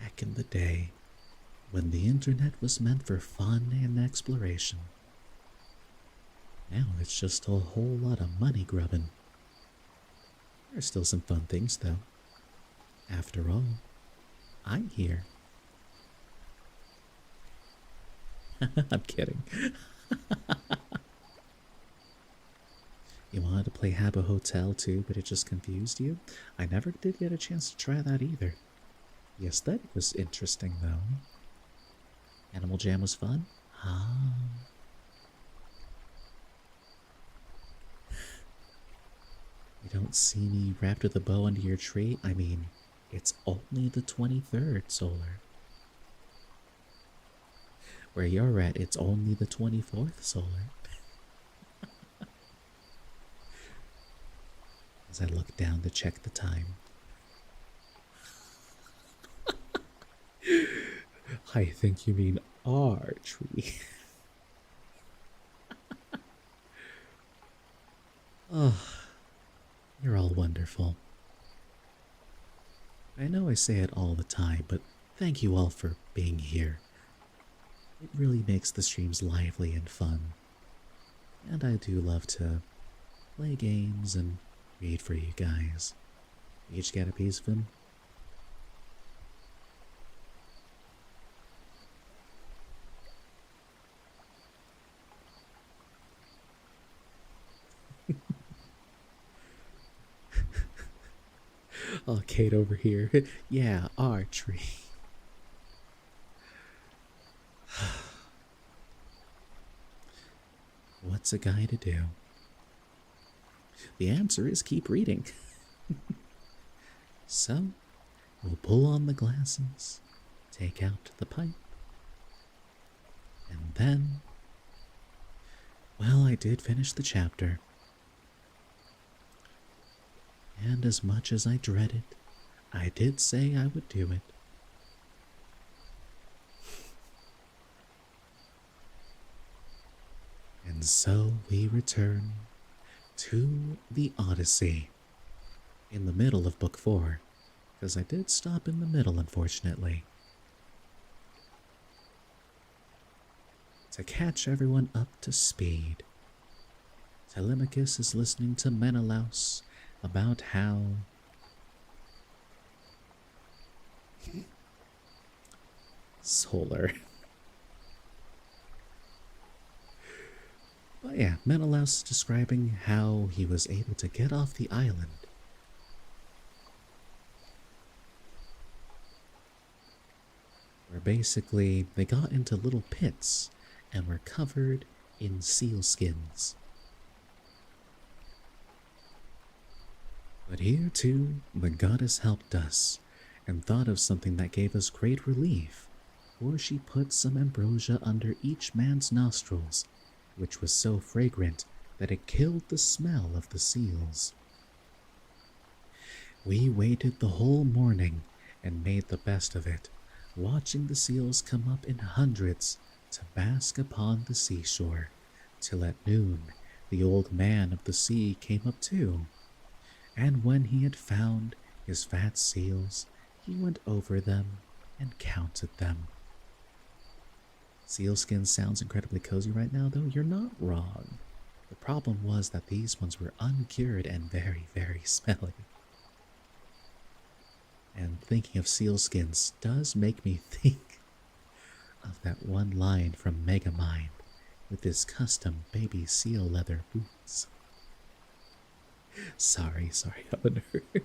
Back in the day, when the internet was meant for fun and exploration. Now it's just a whole lot of money grubbing. There are still some fun things, though. After all, I'm here. I'm kidding. You wanted to play Habbo Hotel too, but it just confused you? I never did get a chance to try that either. The aesthetic was interesting, though. Animal Jam was fun? Ah. You don't see me wrapped with a bow under your tree? I mean, it's only the 23rd, Solar. Where you're at, it's only the 24th, Solar. As I look down to check the time. I think you mean our tree. Oh, you're all wonderful. I know I say it all the time, but thank you all for being here. It really makes the streams lively and fun. And I do love to play games and read for you guys. You each get a piece of him? Oh, Kate over here. Yeah, our tree. What's a guy to do? The answer is keep reading. So, we'll pull on the glasses, take out the pipe, and then, well, I did finish the chapter. And as much as I dreaded, I did say I would do it. And so we return to the Odyssey in the middle of Book 4, because I did stop in the middle, unfortunately. To catch everyone up to speed, Telemachus is listening to Menelaus about how Solar. But yeah, Menelaus is describing how he was able to get off the island. Where basically they got into little pits and were covered in seal skins. But here too, the goddess helped us and thought of something that gave us great relief, for she put some ambrosia under each man's nostrils, which was so fragrant that it killed the smell of the seals. We waited the whole morning and made the best of it, watching the seals come up in hundreds to bask upon the seashore, till at noon the old man of the sea came up too, and when he had found his fat seals, he went over them and counted them. Sealskin sounds incredibly cozy right now, though. You're not wrong. The problem was that these ones were uncured and very, very smelly. And thinking of sealskins does make me think of that one line from Megamind with his custom baby seal leather boots. Sorry, I'm a nerd.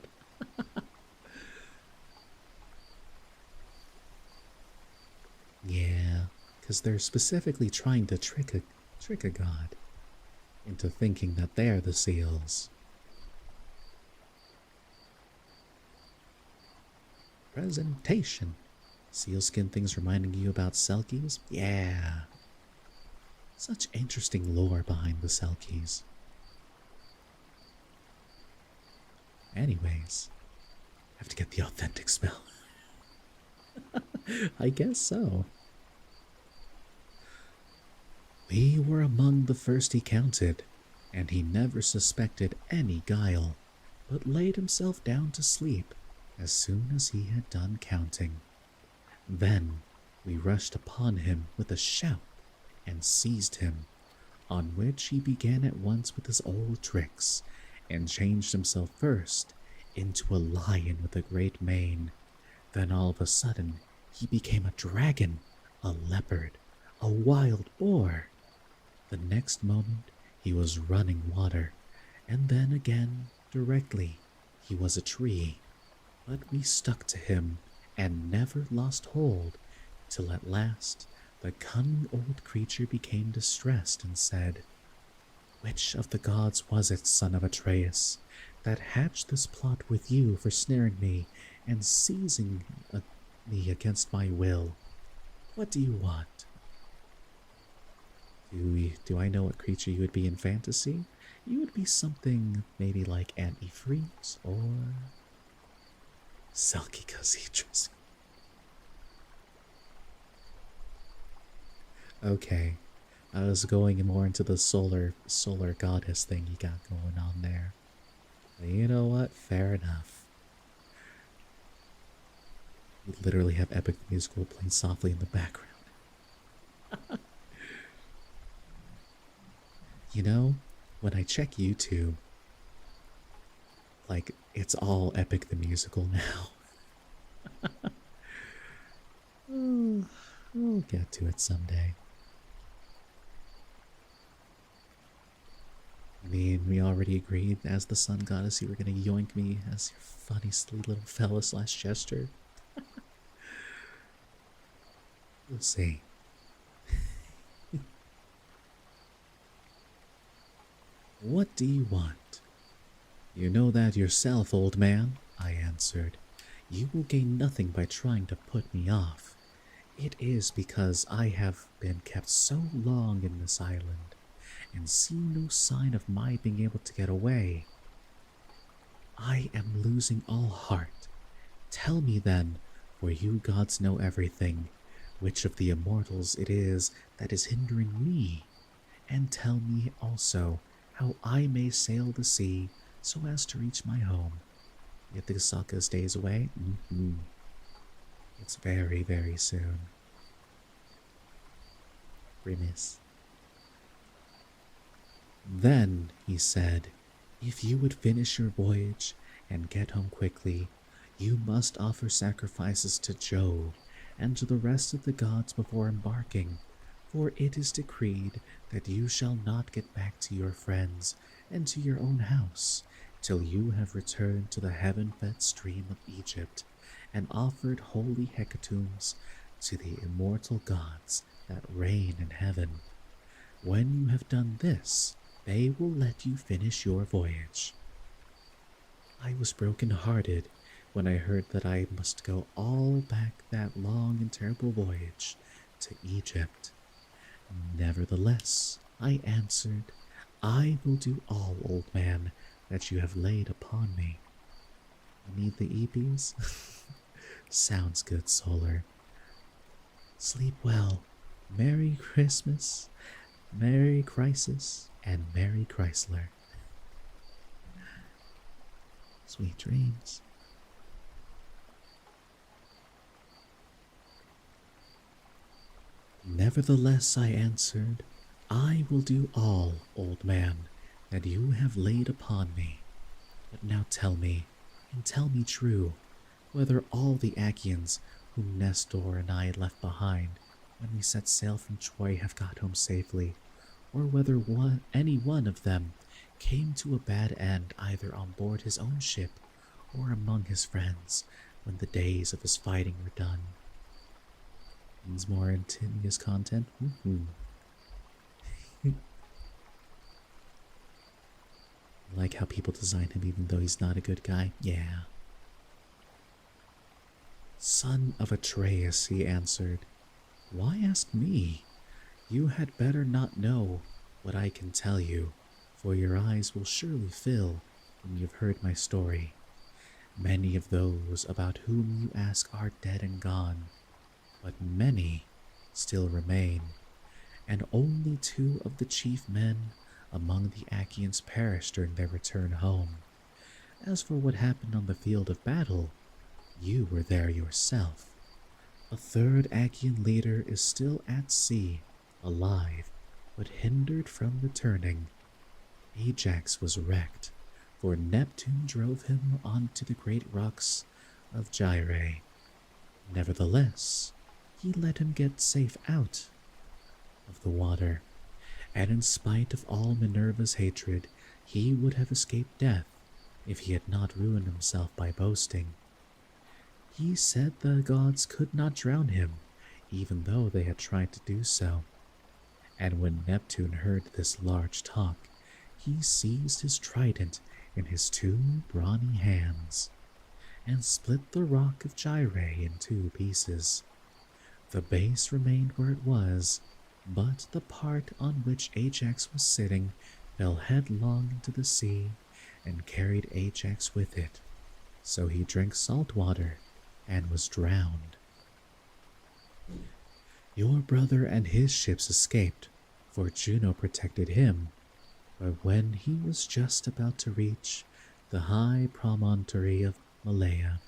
Yeah, because they're specifically trying to trick a god into thinking that they're the seals. Presentation. Sealskin things reminding you about Selkies? Yeah. Such interesting lore behind the Selkies. Anyways, I have to get the authentic smell. I guess so. We were among the first he counted, and he never suspected any guile, but laid himself down to sleep as soon as he had done counting. Then we rushed upon him with a shout and seized him, on which he began at once with his old tricks, and changed himself first into a lion with a great mane. Then all of a sudden he became a dragon, a leopard, a wild boar. The next moment he was running water, and then again, directly, he was a tree. But we stuck to him and never lost hold, till at last the cunning old creature became distressed and said, "Which of the gods was it, son of Atreus, that hatched this plot with you for snaring me and seizing me against my will? What do you want?" Do I know what creature you would be in fantasy? You would be something maybe like an Ifrit or Selkie Khazidras. Okay, I was going more into the solar goddess thing you got going on there. But you know what? Fair enough. You literally have Epic the Musical playing softly in the background. You know, when I check YouTube, like, it's all Epic the Musical now. I'll get to it someday. I mean, we already agreed as the sun goddess you were gonna yoink me as your funny, silly little fella / gesture. We'll see. What do you want? You know that yourself, old man, I answered. You will gain nothing by trying to put me off. It is because I have been kept so long in this island, and see no sign of my being able to get away. I am losing all heart. Tell me then, for you gods know everything, which of the immortals it is that is hindering me, and tell me also how I may sail the sea so as to reach my home. Yet the Saka stays away? It's very, very soon. Grimace. Then, he said, if you would finish your voyage and get home quickly, you must offer sacrifices to Jove and to the rest of the gods before embarking, for it is decreed that you shall not get back to your friends and to your own house till you have returned to the heaven-fed stream of Egypt and offered holy hecatombs to the immortal gods that reign in heaven. When you have done this, they will let you finish your voyage. I was broken-hearted when I heard that I must go all back that long and terrible voyage to Egypt. Nevertheless, I answered, I will do all, old man, that you have laid upon me. You need the EPs? Sounds good, Solar. Sleep well. Merry Christmas, Merry Crisis, and Merry Chrysler. Sweet dreams. Nevertheless, I answered, I will do all, old man, that you have laid upon me. But now tell me, and tell me true, whether all the Achaeans whom Nestor and I left behind when we set sail from Troy have got home safely, or whether any one of them came to a bad end either on board his own ship or among his friends when the days of his fighting were done. Needs more continuous content? Like how people design him even though he's not a good guy? Yeah. Son of Atreus, he answered. Why ask me? You had better not know what I can tell you, for your eyes will surely fill when you've heard my story. Many of those about whom you ask are dead and gone, but many still remain, and only 2 of the chief men among the Achaeans perished during their return home. As for what happened on the field of battle, you were there yourself. A 3rd Achaean leader is still at sea, alive, but hindered from returning. Ajax was wrecked, for Neptune drove him onto the great rocks of Gyrae. Nevertheless, he let him get safe out of the water, and in spite of all Minerva's hatred, he would have escaped death if he had not ruined himself by boasting. He said the gods could not drown him, even though they had tried to do so. And when Neptune heard this large talk, he seized his trident in his 2 brawny hands, and split the rock of Gyrae in 2 pieces. The base remained where it was, but the part on which Ajax was sitting fell headlong into the sea and carried Ajax with it. So he drank salt water and was drowned. Your brother and his ships escaped, for Juno protected him, but when he was just about to reach the high promontory of Malea,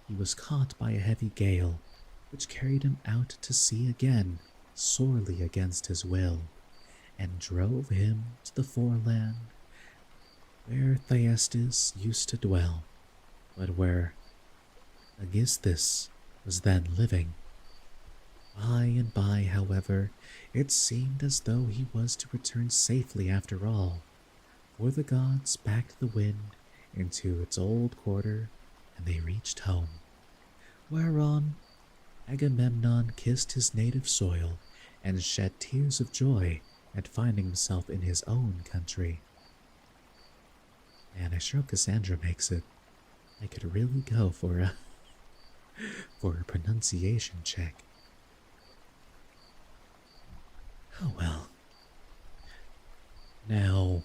he was caught by a heavy gale, which carried him out to sea again, sorely against his will, and drove him to the foreland where Thyestes used to dwell, but where Aegisthus was then living. By and by, however, it seemed as though he was to return safely after all, for the gods backed the wind into its old quarter, and they reached home, whereon Agamemnon kissed his native soil and shed tears of joy at finding himself in his own country. Man, I sure hope Cassandra makes it. I could really go for a pronunciation check. Oh well. Now,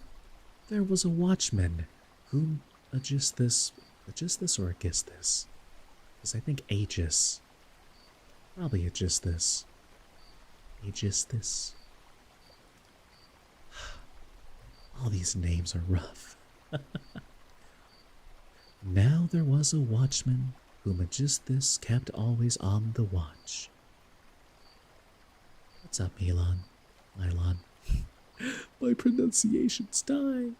there was a watchman whom Aegisthus or Aegisthus? Because I think Aegis. Probably Aegisthus. Aegisthus. All these names are rough. Now there was a watchman whom Aegisthus kept always on the watch. What's up, Mylon? My pronunciation's dying.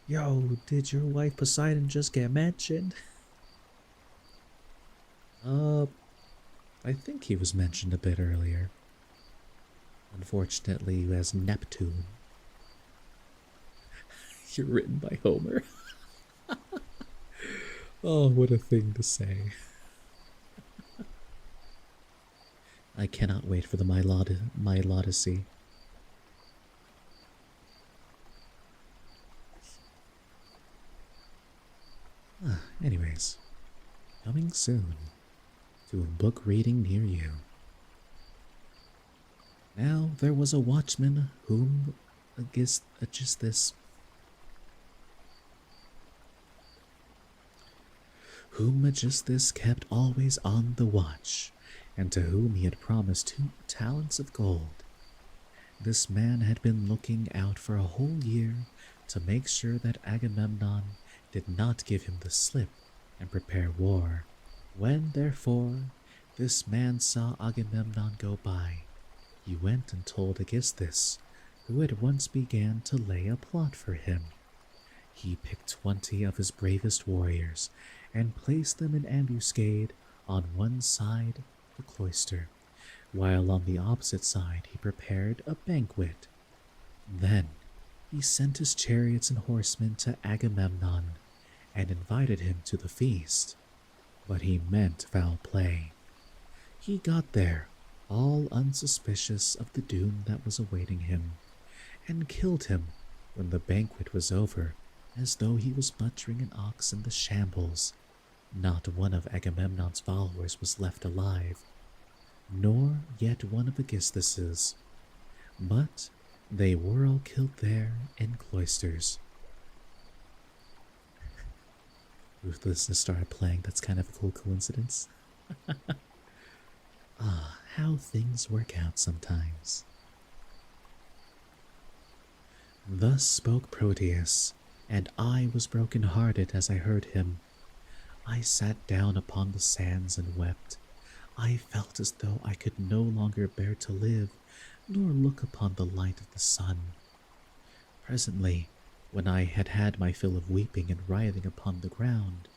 Yo, did your wife Poseidon just get mentioned? I think he was mentioned a bit earlier. Unfortunately, as Neptune. You're written by Homer. Oh, what a thing to say. I cannot wait for the Odyssey. Anyways, coming soon to a book reading near you. Now there was a watchman whom Aegisthus kept always on the watch, and to whom he had promised 2 talents of gold. This man had been looking out for a whole year to make sure that Agamemnon did not give him the slip and prepare war. When, therefore, this man saw Agamemnon go by, he went and told Aegisthus, who at once began to lay a plot for him. He picked 20 of his bravest warriors and placed them in ambuscade on one side of the cloister, while on the opposite side he prepared a banquet. Then he sent his chariots and horsemen to Agamemnon and invited him to the feast, but he meant foul play. He got there, all unsuspicious of the doom that was awaiting him, and killed him when the banquet was over, as though he was butchering an ox in the shambles. Not one of Agamemnon's followers was left alive, nor yet one of Aegisthus's, but they were all killed there in cloisters. Ruthlessness started playing. That's kind of a cool coincidence. How things work out sometimes. Thus spoke Proteus, and I was broken-hearted as I heard him. I sat down upon the sands and wept. I felt as though I could no longer bear to live, nor look upon the light of the sun. Presently, when I had had my fill of weeping and writhing upon the ground,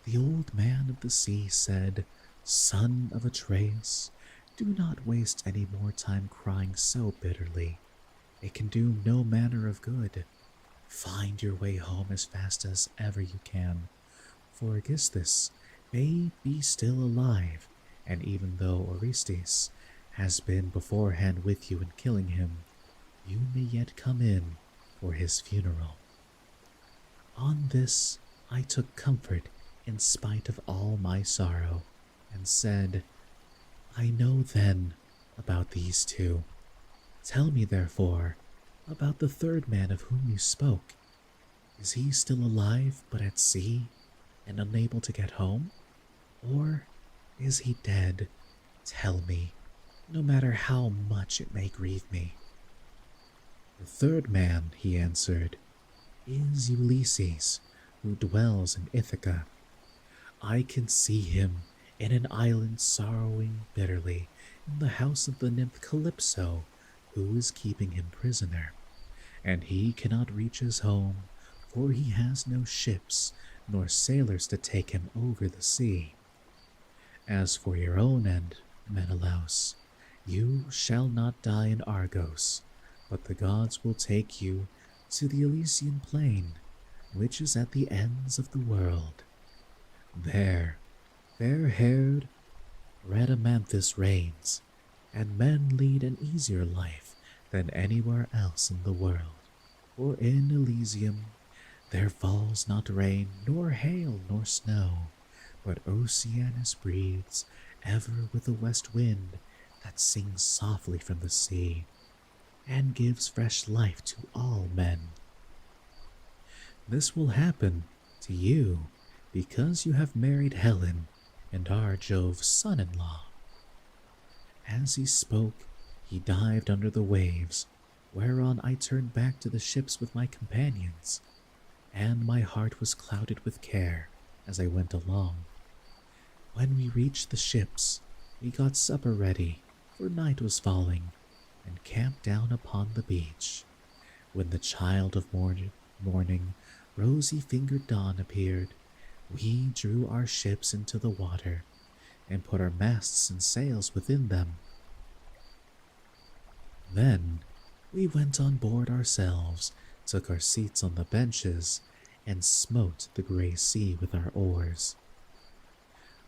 the old man of the sea said, "Son of Atreus, do not waste any more time crying so bitterly. It can do no manner of good. Find your way home as fast as ever you can, for Aegisthus may be still alive, and even though Orestes has been beforehand with you in killing him, you may yet come in for his funeral." On this I took comfort in spite of all my sorrow, and said, "I know then about these two. Tell me, therefore, about the third man of whom you spoke. Is he still alive but at sea and unable to get home? Or is he dead? Tell me, no matter how much it may grieve me." "The third man," he answered, "is Ulysses, who dwells in Ithaca. I can see him in an island sorrowing bitterly in the house of the nymph Calypso, who is keeping him prisoner, and he cannot reach his home, for he has no ships nor sailors to take him over the sea. As for your own end, Menelaus, you shall not die in Argos, but the gods will take you to the Elysian plain, which is at the ends of the world. There, fair-haired Rhadamanthus reigns, and men lead an easier life than anywhere else in the world. For in Elysium there falls not rain, nor hail, nor snow, but Oceanus breathes ever with a west wind that sings softly from the sea, and gives fresh life to all men. This will happen to you because you have married Helen and are Jove's son-in-law." As he spoke, he dived under the waves, whereon I turned back to the ships with my companions, and my heart was clouded with care as I went along. When we reached the ships, we got supper ready, for night was falling, and camped down upon the beach. When the child of morning, rosy-fingered dawn appeared, we drew our ships into the water, and put our masts and sails within them. Then we went on board ourselves, took our seats on the benches, and smote the grey sea with our oars.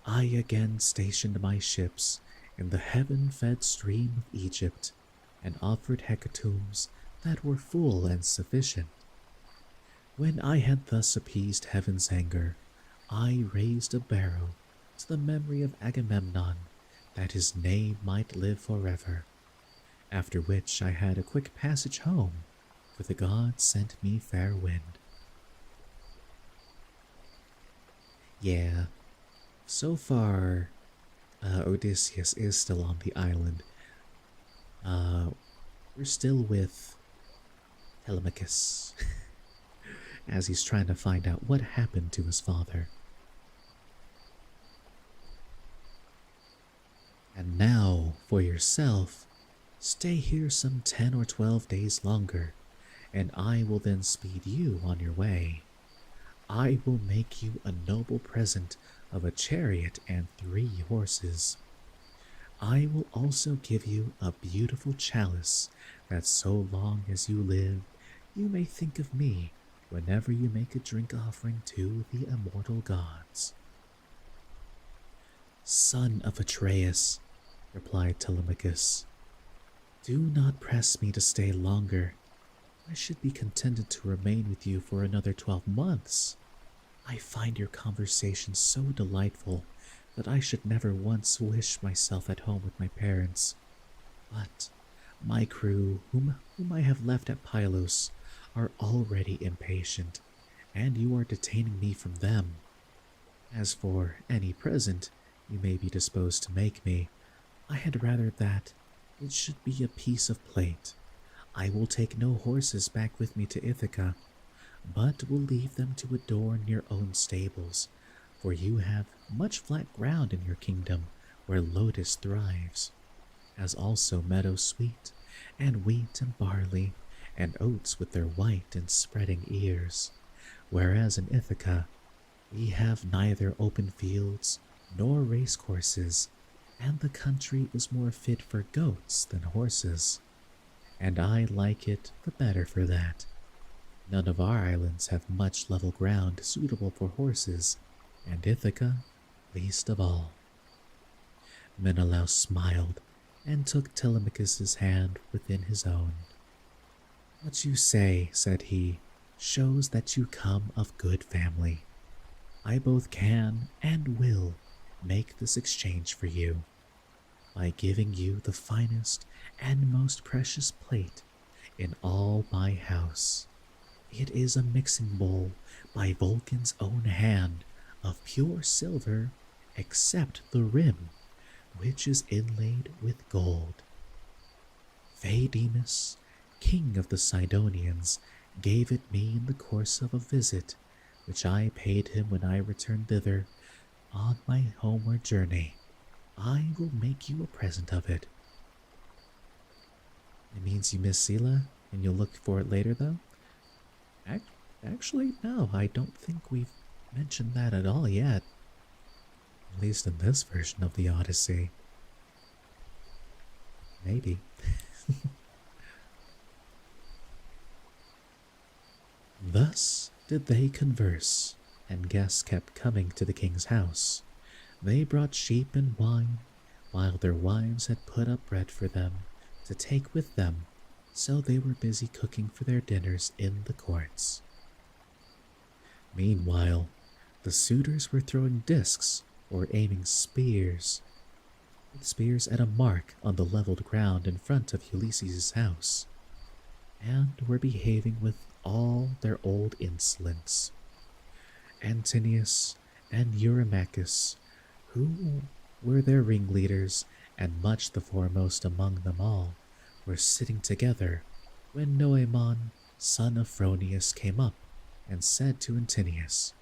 I again stationed my ships in the heaven-fed stream of Egypt, and offered hecatombs that were full and sufficient. When I had thus appeased heaven's anger, I raised a barrow to the memory of Agamemnon, that his name might live forever, after which I had a quick passage home, for the gods sent me fair wind. Yeah, so far, Odysseus is still on the island. We're still with Telemachus, as he's trying to find out what happened to his father. And now, for yourself, stay here some 10 or 12 days longer, and I will then speed you on your way. I will make you a noble present of a chariot and 3 horses. I will also give you a beautiful chalice that so long as you live, you may think of me whenever you make a drink offering to the immortal gods." "Son of Atreus," replied Telemachus, "do not press me to stay longer. I should be contented to remain with you for another 12 months. I find your conversation so delightful that I should never once wish myself at home with my parents. But my crew, whom I have left at Pylos, are already impatient, and you are detaining me from them. As for any present you may be disposed to make me, I had rather that it should be a piece of plate. I will take no horses back with me to Ithaca, but will leave them to adorn your own stables, for you have much flat ground in your kingdom where lotus thrives, as also meadow sweet, and wheat and barley, and oats with their white and spreading ears, whereas in Ithaca we have neither open fields nor race courses, and the country is more fit for goats than horses, and I like it the better for that. None of our islands have much level ground suitable for horses, and Ithaca least of all." Menelaus smiled and took Telemachus's hand within his own. "What you say," said he, "shows that you come of good family. I both can and will make this exchange for you, by giving you the finest and most precious plate in all my house. It is a mixing bowl by Vulcan's own hand of pure silver, except the rim, which is inlaid with gold. Phaedemus, king of the Sidonians, gave it me in the course of a visit which I paid him when I returned thither on my homeward journey. I will make you a present of it." "It means you miss Sela and you'll look for it later, though?" Actually, no, I don't think we've mentioned that at all yet. At least in this version of the Odyssey. Maybe. Thus did they converse, and guests kept coming to the king's house. They brought sheep and wine, while their wives had put up bread for them to take with them, so they were busy cooking for their dinners in the courts. Meanwhile, the suitors were throwing discs or aiming spears at a mark on the leveled ground in front of Ulysses' house, and were behaving with all their old insolence. Antinous and Eurymachus, who were their ringleaders and much the foremost among them all, were sitting together when Noemon, son of Phronius, came up and said to Antinous,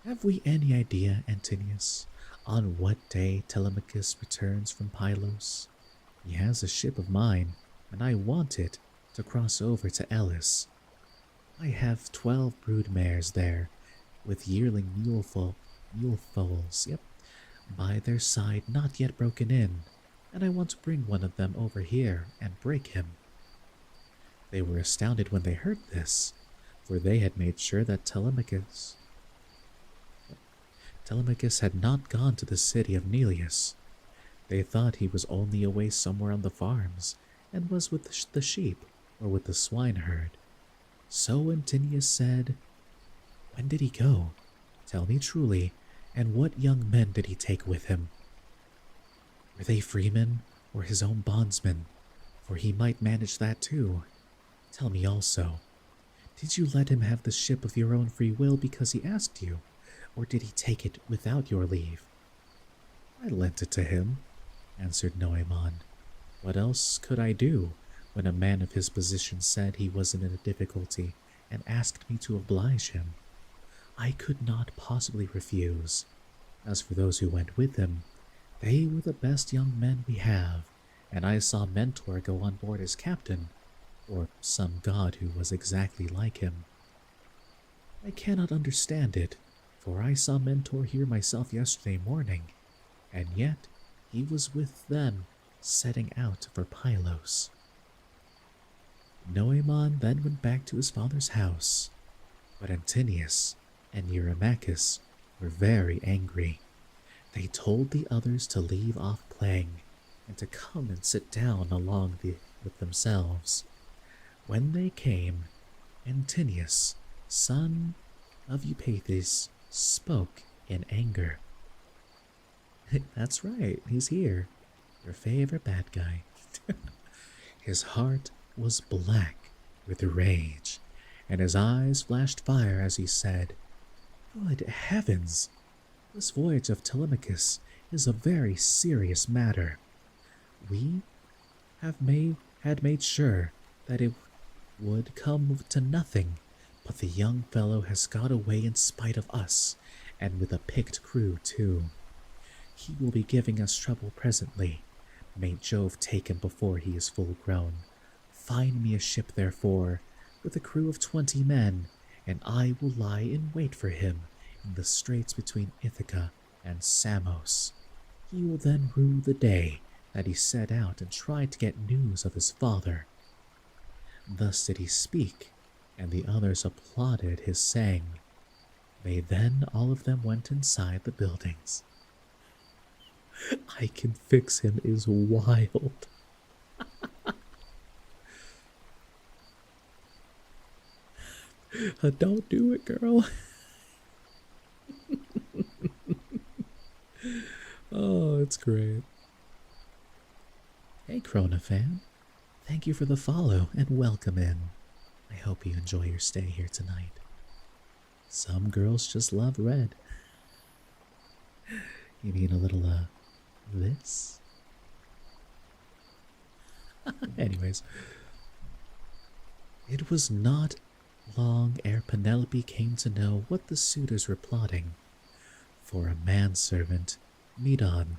"Have we any idea, Antinous, on what day Telemachus returns from Pylos? He has a ship of mine, and I want it to cross over to Elis. I have 12 brood mares there, with yearling mule foals, by their side not yet broken in, and I want to bring one of them over here and break him." They were astounded when they heard this, for they had made sure that Telemachus had not gone to the city of Neleus. They thought he was only away somewhere on the farms and was with the sheep or with the swineherd. So Antinous said, "When did he go? Tell me truly, and what young men did he take with him? Were they freemen or his own bondsmen? For he might manage that too. Tell me also, did you let him have the ship of your own free will because he asked you, or did he take it without your leave?" "I lent it to him," answered Noemon. "What else could I do when a man of his position said he was in a difficulty and asked me to oblige him? I could not possibly refuse. As for those who went with him, they were the best young men we have, and I saw Mentor go on board as captain, or some god who was exactly like him. I cannot understand it, for I saw Mentor here myself yesterday morning, and yet he was with them setting out for Pylos." Noemon then went back to his father's house, but Antinius and Eurymachus were very angry. They told the others to leave off playing and to come and sit down with themselves. When they came, Antinius, son of Eupeithes, spoke in anger. That's right, he's here, your favorite bad guy. His heart was black with rage, and his eyes flashed fire as he said, "Good heavens! This voyage of Telemachus is a very serious matter. We had made sure that it would come to nothing, but the young fellow has got away in spite of us, and with a picked crew too. He will be giving us trouble presently. May Jove take him before he is full grown. Find me a ship, therefore, with a crew of 20 men, and I will lie in wait for him in the straits between Ithaca and Samos. He will then rue the day that he set out and tried to get news of his father." Thus did he speak, and the others applauded his saying. They then all of them went inside the buildings. I can fix him is wild. Don't do it, girl. Oh, it's great. Hey, Krona fan. Thank you for the follow and welcome in. I hope you enjoy your stay here tonight. Some girls just love red. You mean a little, this? Anyways. It was not long ere Penelope came to know what the suitors were plotting, for a manservant, Medon,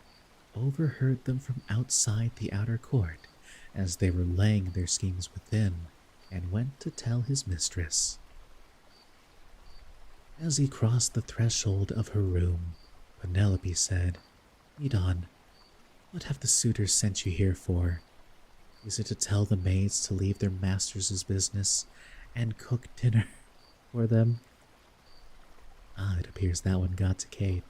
overheard them from outside the outer court as they were laying their schemes within, and went to tell his mistress. As he crossed the threshold of her room, Penelope said, "Medon, what have the suitors sent you here for? Is it to tell the maids to leave their masters' business and cook dinner for them?" It appears that one got to Kate.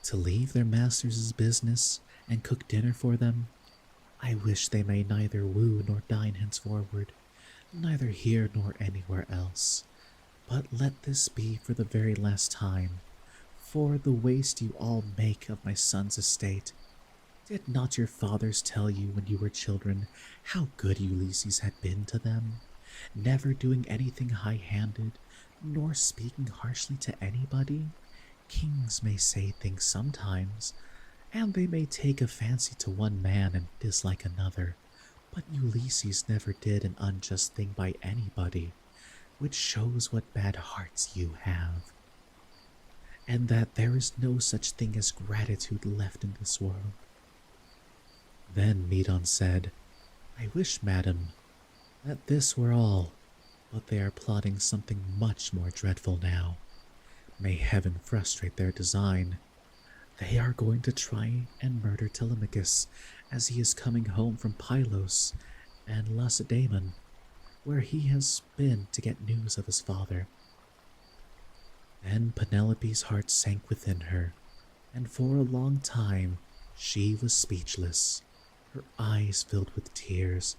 To leave their masters' business and cook dinner for them? I wish they may neither woo nor dine henceforward, neither here nor anywhere else. But let this be for the very last time, for the waste you all make of my son's estate. Did not your fathers tell you when you were children how good Ulysses had been to them, never doing anything high-handed, nor speaking harshly to anybody? Kings may say things sometimes, and they may take a fancy to one man and dislike another, but Ulysses never did an unjust thing by anybody, which shows what bad hearts you have, and that there is no such thing as gratitude left in this world." Then Medon said, "I wish, madam, that this were all, but they are plotting something much more dreadful now. May heaven frustrate their design. They are going to try and murder Telemachus as he is coming home from Pylos and Lacedaemon, where he has been to get news of his father." Then Penelope's heart sank within her, and for a long time she was speechless, her eyes filled with tears,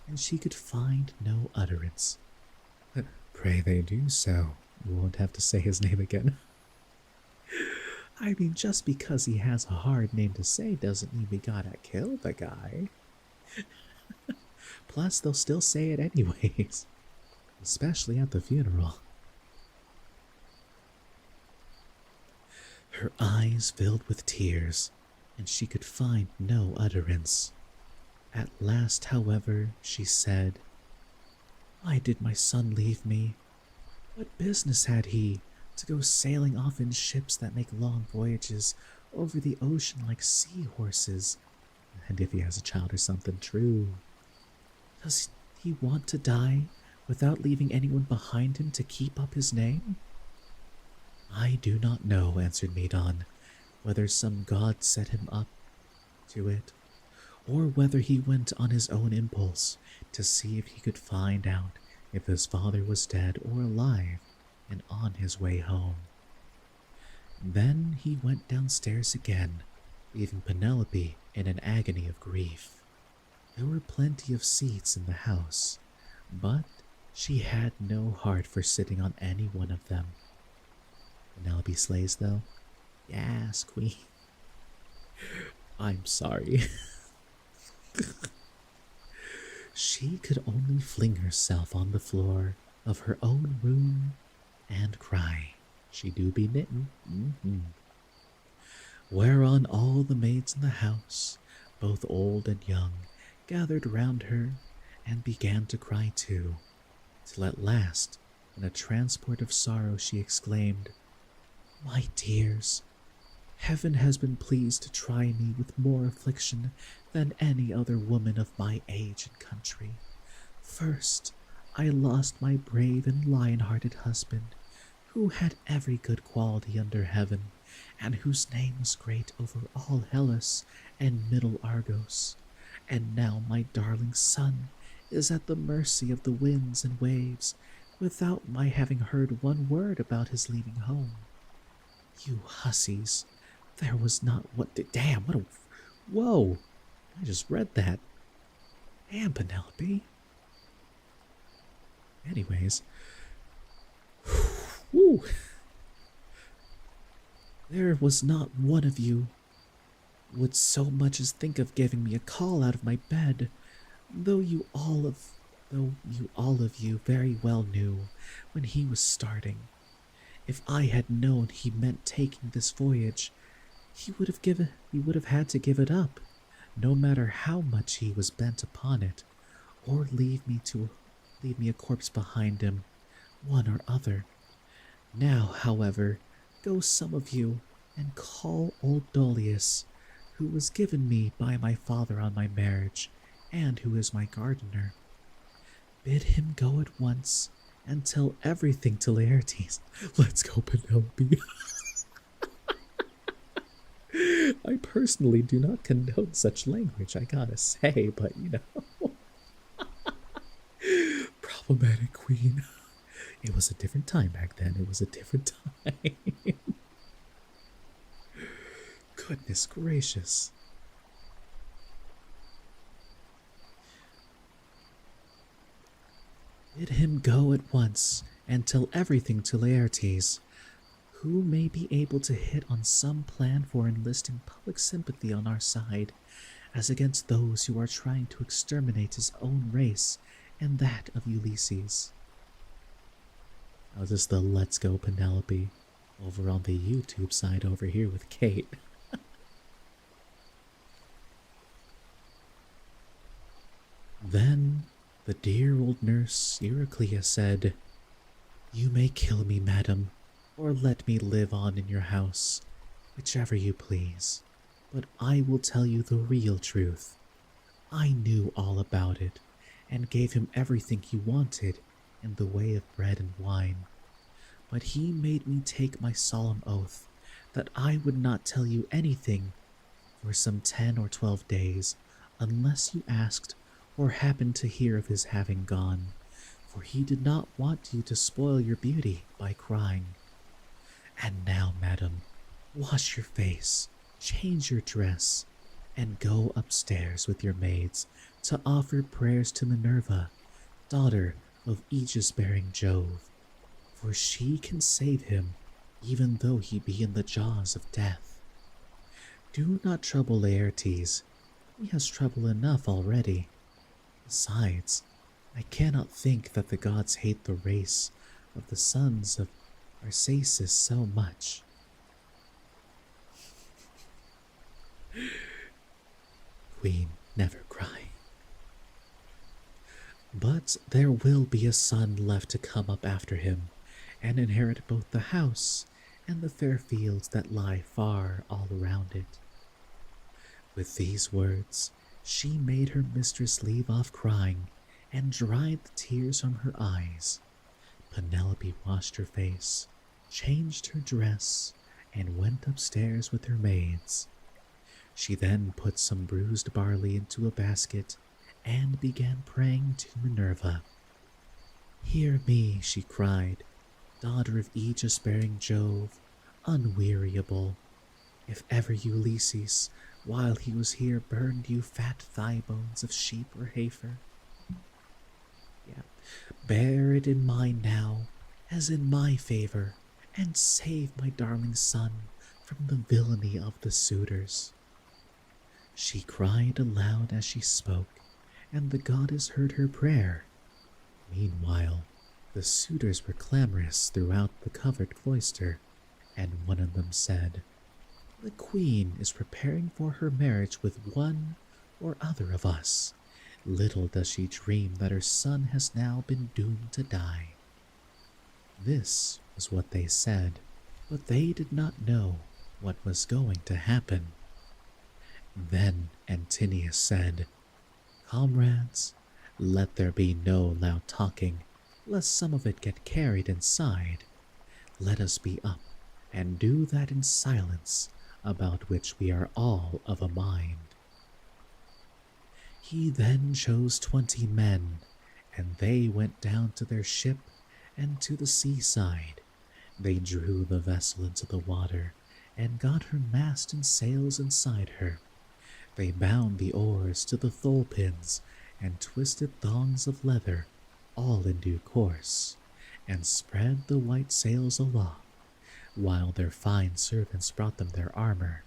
and she could find no utterance. Pray they do so. You won't have to say his name again. I mean, just because he has a hard name to say doesn't mean we gotta kill the guy. Plus, they'll still say it anyways, especially at the funeral. Her eyes filled with tears, and she could find no utterance. At last, however, she said, "Why did my son leave me? What business had he to go sailing off in ships that make long voyages over the ocean like seahorses? And if he has a child or something, true. Does he want to die without leaving anyone behind him to keep up his name?" "I do not know," answered Medon, "whether some god set him up to it, or whether he went on his own impulse to see if he could find out if his father was dead or alive and on his way home. Then he went downstairs again, leaving Penelope in an agony of grief. There were plenty of seats in the house, but she had no heart for sitting on any one of them. Penelope slays, though. Yes, queen. I'm sorry. She could only fling herself on the floor of her own room and cry. She do be knitting. Whereon all the maids in the house, both old and young, gathered round her and began to cry too, till at last, in a transport of sorrow, she exclaimed, "My dears, heaven has been pleased to try me with more affliction than any other woman of my age and country. First, I lost my brave and lion-hearted husband, who had every good quality under heaven, and whose name was great over all Hellas and middle Argos. And now my darling son is at the mercy of the winds and waves, without my having heard one word about his leaving home. You hussies, there was not what did— damn, what a— whoa, I just read that. Damn, Penelope. Anyways, whew. There was not one of you would so much as think of giving me a call out of my bed, though you all of you very well knew when he was starting. If I had known he meant taking this voyage, he would have had to give it up, no matter how much he was bent upon it, or leave me a corpse behind him, one or other. Now, however, go some of you and call old Dolius, who was given me by my father on my marriage, and who is my gardener. Bid him go at once and tell everything to Laertes." Let's go, Penelope. I personally do not condone such language, I gotta say, but you know. Problematic queen. It was a different time back then. It was a different time. Goodness gracious. Bid him go at once and tell everything to Laertes, who may be able to hit on some plan for enlisting public sympathy on our side, as against those who are trying to exterminate his own race and that of Ulysses. Now this is the Let's Go Penelope over on the YouTube side over here with Kate. Then the dear old nurse Euryclea said, "You may kill me, madam, or let me live on in your house, whichever you please, but I will tell you the real truth. I knew all about it, and gave him everything he wanted in the way of bread and wine, but he made me take my solemn oath that I would not tell you anything for some 10 or 12 days, unless you asked or happened to hear of his having gone, for he did not want you to spoil your beauty by crying. And now, madam, wash your face, change your dress, and go upstairs with your maids to offer prayers to Minerva, daughter of aegis-bearing Jove, for she can save him even though he be in the jaws of death. Do not trouble Laertes, he has trouble enough already. Besides, I cannot think that the gods hate the race of the sons of Arsaces so much." Queen, never cry. "But there will be a son left to come up after him, and inherit both the house and the fair fields that lie far all around it." With these words, she made her mistress leave off crying and dried the tears from her eyes. Penelope washed her face, changed her dress, and went upstairs with her maids. She then put some bruised barley into a basket and began praying to Minerva. "Hear me," she cried, "daughter of aegis-bearing Jove, unweariable. If ever Ulysses, while he was here, burned you fat thigh bones of sheep or heifer, yeah, bear it in mind now, as in my favor, and save my darling son from the villainy of the suitors." She cried aloud as she spoke, and the goddess heard her prayer. Meanwhile, the suitors were clamorous throughout the covered cloister, and one of them said, "The queen is preparing for her marriage with one or other of us. Little does she dream that her son has now been doomed to die." This was what they said, but they did not know what was going to happen. Then Antinius said, "Comrades, let there be no loud talking, lest some of it get carried inside. Let us be up and do that in silence about which we are all of a mind." He then chose 20 men, and they went down to their ship and to the seaside. They drew the vessel into the water and got her mast and sails inside her. They bound the oars to the thole pins and twisted thongs of leather, all in due course, and spread the white sails aloft, while their fine servants brought them their armor.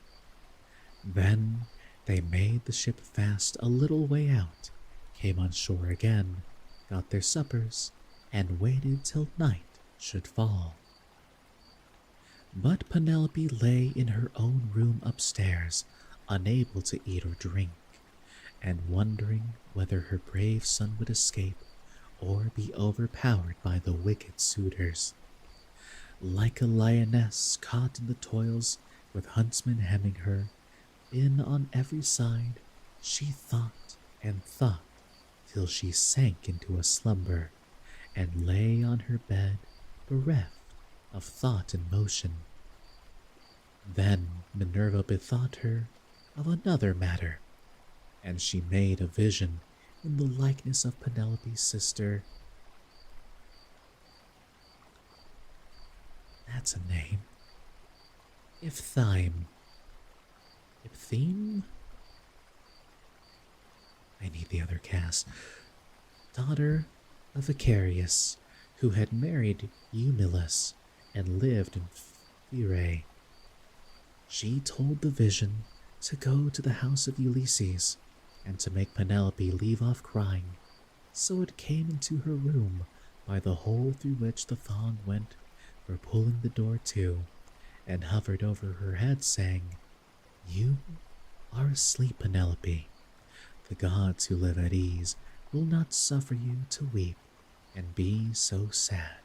Then they made the ship fast a little way out, came on shore again, got their suppers, and waited till night should fall. But Penelope lay in her own room upstairs, unable to eat or drink, and wondering whether her brave son would escape or be overpowered by the wicked suitors. Like a lioness caught in the toils, with huntsmen hemming her in on every side, she thought and thought till she sank into a slumber and lay on her bed bereft of thought and motion. Then Minerva bethought her of another matter, and she made a vision in the likeness of Penelope's sister. That's a name. Iphthyme. Iptheme? I need the other cast. Daughter of Icarius, who had married Eumelus and lived in Phyrae. She told the vision to go to the house of Ulysses and to make Penelope leave off crying, so it came into her room by the hole through which the thong went for pulling the door to, and hovered over her head, saying, "You are asleep, Penelope. The gods who live at ease will not suffer you to weep and be so sad.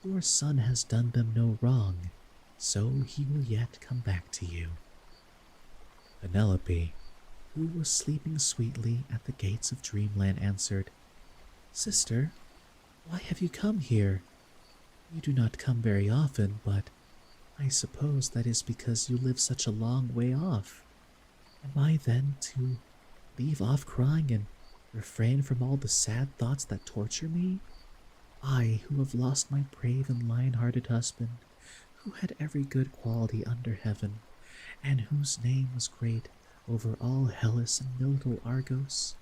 Your son has done them no wrong, so he will yet come back to you." Penelope, who was sleeping sweetly at the gates of dreamland, answered, "Sister, why have you come here? You do not come very often, but I suppose that is because you live such a long way off. Am I then to leave off crying and refrain from all the sad thoughts that torture me? I, who have lost my brave and lion-hearted husband, who had every good quality under heaven, and whose name was great over all Hellas and noble Argos,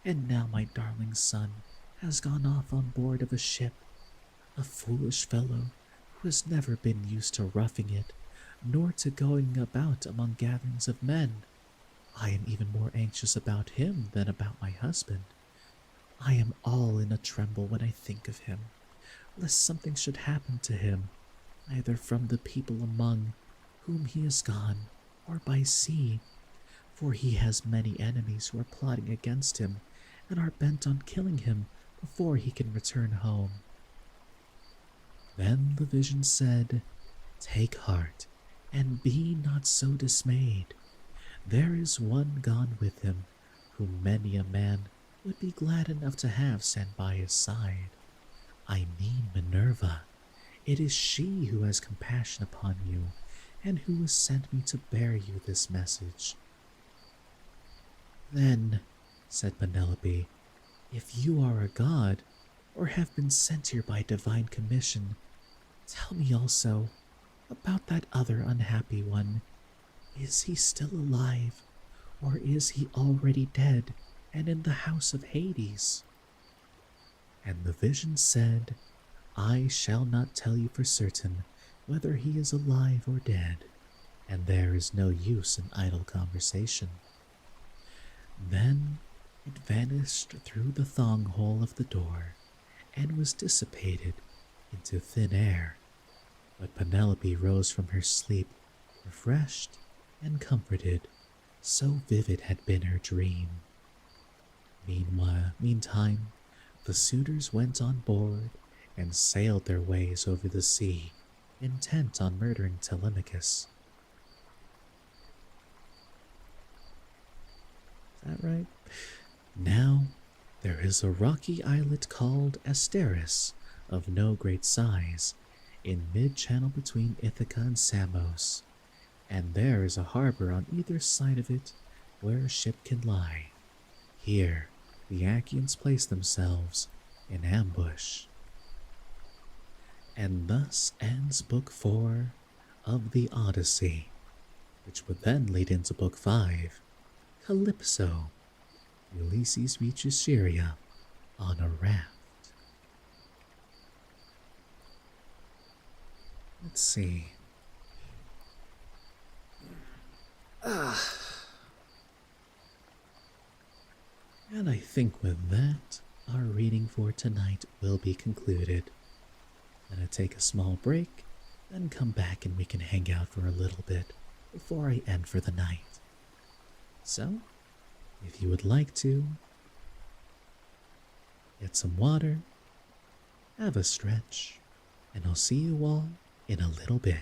and now my darling son has gone off on board of a ship, a foolish fellow who has never been used to roughing it, nor to going about among gatherings of men. I am even more anxious about him than about my husband. I am all in a tremble when I think of him, lest something should happen to him, either from the people among whom he is gone, or by sea, for he has many enemies who are plotting against him and are bent on killing him before he can return home." Then the vision said, "Take heart, and be not so dismayed. There is one gone with him, whom many a man would be glad enough to have sent by his side. I mean Minerva. It is she who has compassion upon you, and who has sent me to bear you this message. Then, said Penelope, if you are a god, or have been sent here by divine commission, tell me also about that other unhappy one. Is he still alive, or is he already dead and in the house of Hades? And the vision said, I shall not tell you for certain whether he is alive or dead, and there is no use in idle conversation. Then it vanished through the thong hole of the door and was dissipated into thin air. But Penelope rose from her sleep, refreshed and comforted, so vivid had been her dream. Meantime, the suitors went on board and sailed their ways over the sea, intent on murdering Telemachus. Is that right? Now, there is a rocky islet called Asteris, of no great size, in mid-channel between Ithaca and Samos, and there is a harbor on either side of it where a ship can lie. Here, the Achaeans place themselves in ambush. And thus ends Book 4 of the Odyssey, which would then lead into Book 5, Calypso. Ulysses reaches Syria on a raft. Let's see. And I think with that, our reading for tonight will be concluded. I'm gonna take a small break, then come back and we can hang out for a little bit before I end for the night. So, if you would like to, get some water, have a stretch, and I'll see you all in a little bit.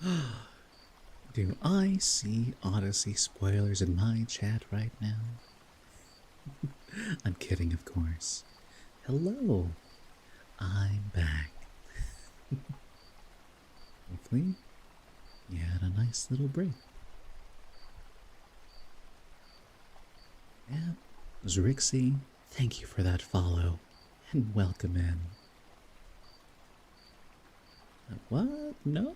Do I see Odyssey spoilers in my chat right now? I'm kidding, of course. Hello, I'm back. Hopefully, you had a nice little break. Yeah, Zrixie, thank you for that follow, and welcome in. What? No.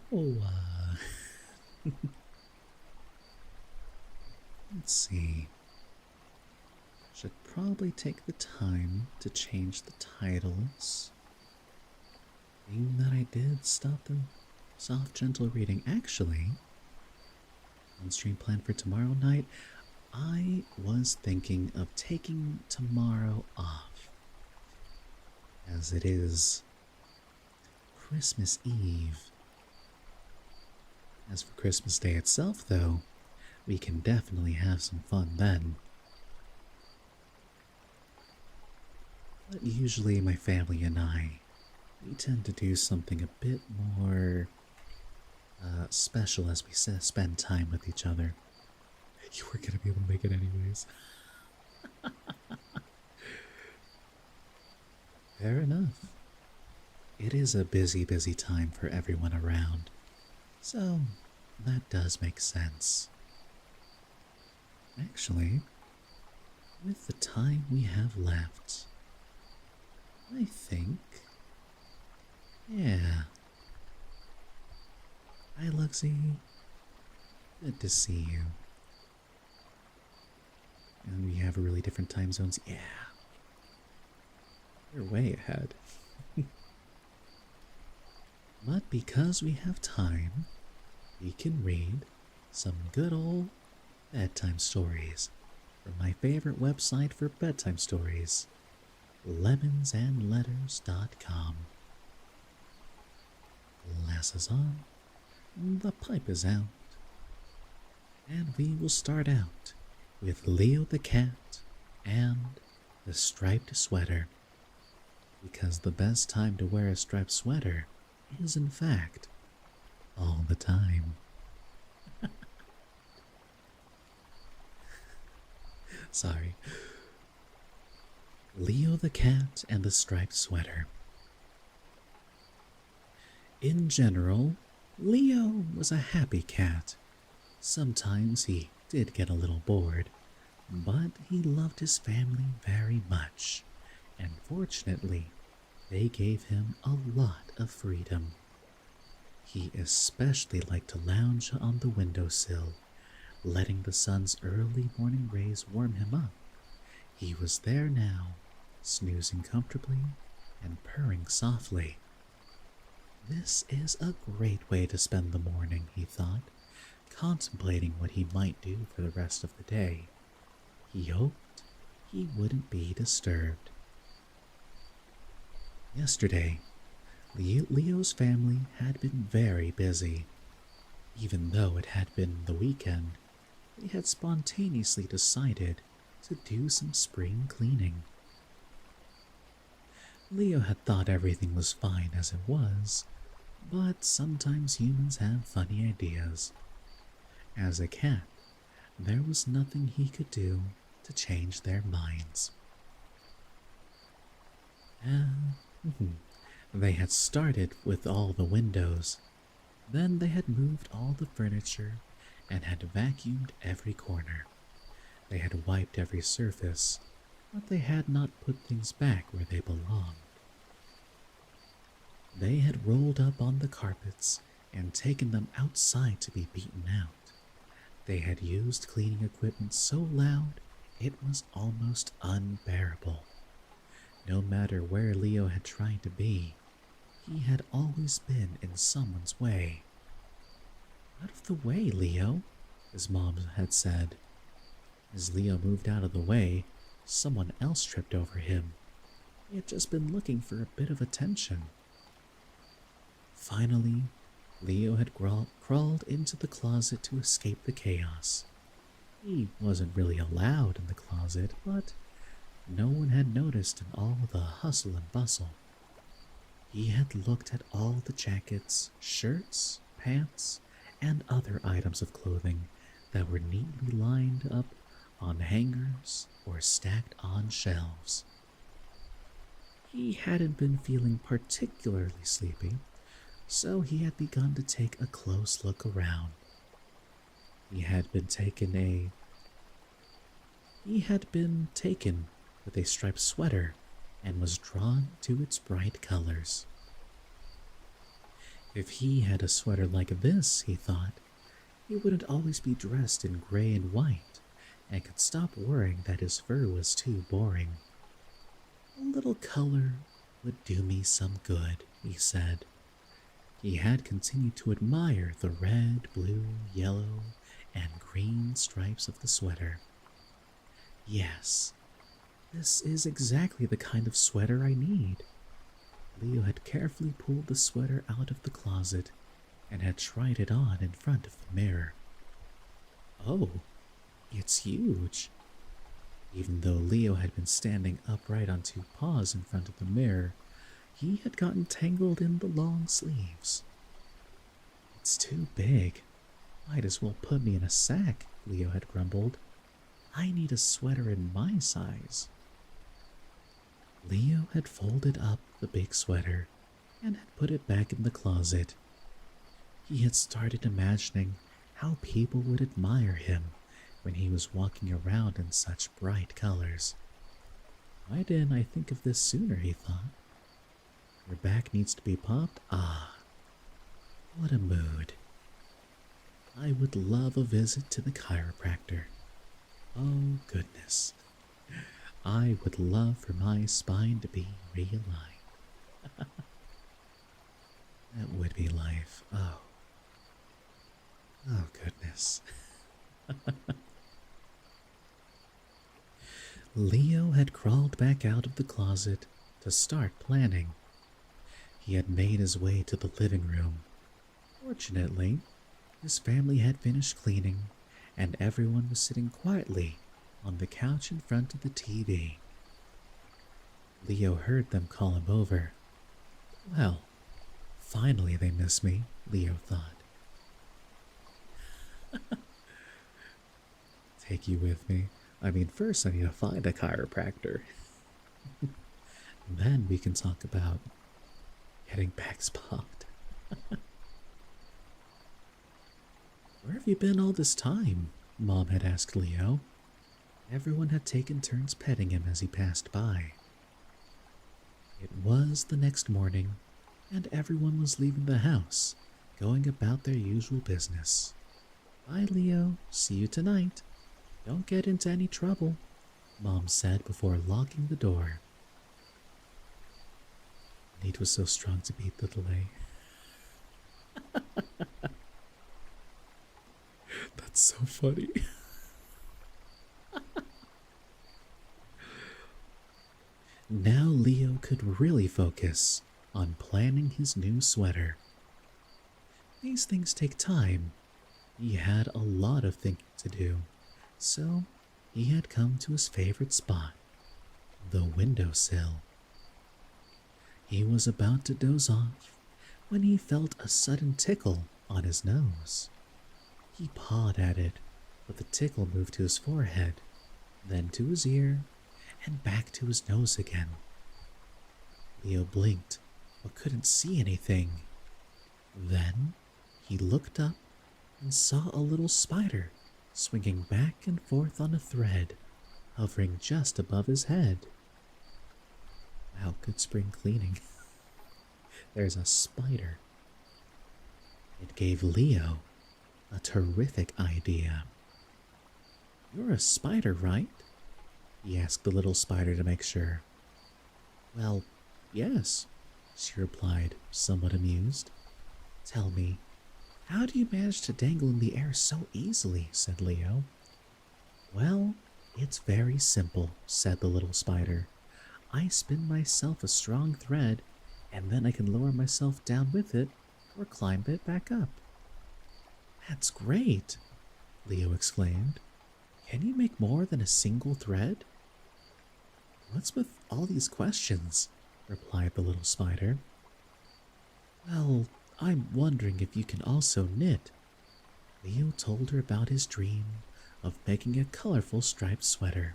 Let's see. Should probably take the time to change the titles. Being that I did stop the soft, gentle reading. Actually, on stream plan for tomorrow night, I was thinking of taking tomorrow off, as it is Christmas Eve. As for Christmas Day itself, though, we can definitely have some fun then. But usually my family and I, we tend to do something a bit more special as we spend time with each other. You weren't going to be able to make it anyways. Fair enough. It is a busy, busy time for everyone around. So, that does make sense. Actually, with the time we have left, I think... Yeah. Hi, Luxie. Good to see you. And we have really different time zones. Yeah. You're way ahead. But because we have time, we can read some good old bedtime stories from my favorite website for bedtime stories, lemonsandletters.com. Glasses on, the pipe is out, and we will start out with Leo the Cat and the Striped Sweater, because the best time to wear a striped sweater is, in fact, all the time. Sorry. Leo the Cat and the Striped Sweater. In general, Leo was a happy cat. Sometimes he did get a little bored, but he loved his family very much, and fortunately, they gave him a lot of freedom. He especially liked to lounge on the windowsill, letting the sun's early morning rays warm him up. He was there now, snoozing comfortably and purring softly. This is a great way to spend the morning, he thought, contemplating what he might do for the rest of the day. He hoped he wouldn't be disturbed. Yesterday, Leo's family had been very busy. Even though it had been the weekend, they had spontaneously decided to do some spring cleaning. Leo had thought everything was fine as it was, but sometimes humans have funny ideas. As a cat, there was nothing he could do to change their minds. They had started with all the windows. Then they had moved all the furniture and had vacuumed every corner. They had wiped every surface, but they had not put things back where they belonged. They had rolled up on the carpets and taken them outside to be beaten out. They had used cleaning equipment so loud it was almost unbearable. No matter where Leo had tried to be, he had always been in someone's way. "Out of the way, Leo," his mom had said. As Leo moved out of the way, someone else tripped over him. He had just been looking for a bit of attention. Finally, Leo had crawled into the closet to escape the chaos. He wasn't really allowed in the closet, but no one had noticed in all the hustle and bustle. He had looked at all the jackets, shirts, pants, and other items of clothing that were neatly lined up on hangers or stacked on shelves. He hadn't been feeling particularly sleepy, so he had begun to take a close look around. He had been taken with a striped sweater and was drawn to its bright colors. If he had a sweater like this, he thought, he wouldn't always be dressed in gray and white and could stop worrying that his fur was too boring. A little color would do me some good, he said. He had continued to admire the red, blue, yellow, and green stripes of the sweater. Yes, this is exactly the kind of sweater I need. Leo had carefully pulled the sweater out of the closet and had tried it on in front of the mirror. Oh, it's huge. Even though Leo had been standing upright on two paws in front of the mirror, he had gotten tangled in the long sleeves. It's too big. Might as well put me in a sack, Leo had grumbled. I need a sweater in my size. Leo had folded up the big sweater and had put it back in the closet. He had started imagining how people would admire him when he was walking around in such bright colors. Why didn't I think of this sooner, he thought. Your back needs to be popped? Ah, what a mood. I would love a visit to the chiropractor. Oh, goodness. I would love for my spine to be realigned. That would be life. Oh. Oh, goodness. Leo had crawled back out of the closet to start planning. He had made his way to the living room. Fortunately, his family had finished cleaning, and everyone was sitting quietly on the couch in front of the TV. Leo heard them call him over. Well, finally they miss me, Leo thought. Take you with me. I mean, first I need to find a chiropractor. Then we can talk about getting backs popped. Where have you been all this time? Mom had asked Leo. Everyone had taken turns petting him as he passed by. It was the next morning, and everyone was leaving the house, going about their usual business. Bye, Leo. See you tonight. Don't get into any trouble, Mom said before locking the door. Need was so strong to beat the delay. That's so funny. Now Leo could really focus on planning his new sweater. These things take time. He had a lot of thinking to do, so he had come to his favorite spot, the windowsill. He was about to doze off when he felt a sudden tickle on his nose. He pawed at it, but the tickle moved to his forehead, then to his ear, and back to his nose again. Leo blinked, but couldn't see anything. Then he looked up and saw a little spider swinging back and forth on a thread, hovering just above his head. Wow, good spring cleaning. There's a spider. It gave Leo a terrific idea. You're a spider, right? He asked the little spider to make sure. Well, yes, she replied, somewhat amused. Tell me, how do you manage to dangle in the air so easily? Said Leo. Well, it's very simple, said the little spider. I spin myself a strong thread, and then I can lower myself down with it or climb it back up. That's great, Leo exclaimed. Can you make more than a single thread? What's with all these questions? Replied the little spider. Well, I'm wondering if you can also knit, Leo told her about his dream of making a colorful striped sweater.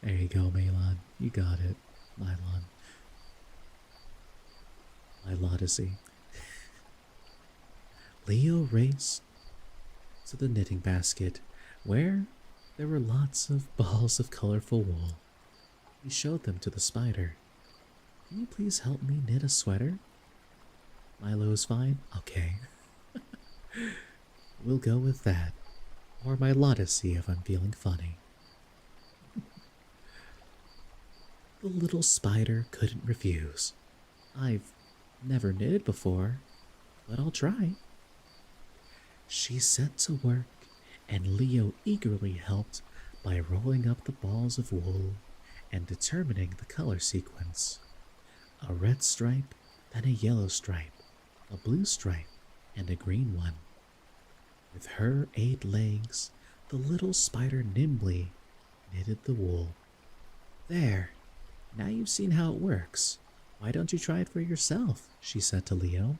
There you go, Malon. You got it. Nylon. Odyssey. Leo raced to the knitting basket where there were lots of balls of colorful wool. He showed them to the spider. Can you please help me knit a sweater? Milo is fine? Okay. We'll go with that. Or my Odyssey if I'm feeling funny. The little spider couldn't refuse. I've never knitted before, but I'll try. She set to work, and Leo eagerly helped by rolling up the balls of wool and determining the color sequence. A red stripe, then a yellow stripe, a blue stripe, and a green one. With her 8 legs, the little spider nimbly knitted the wool. There, now you've seen how it works. Why don't you try it for yourself? She said to Leo.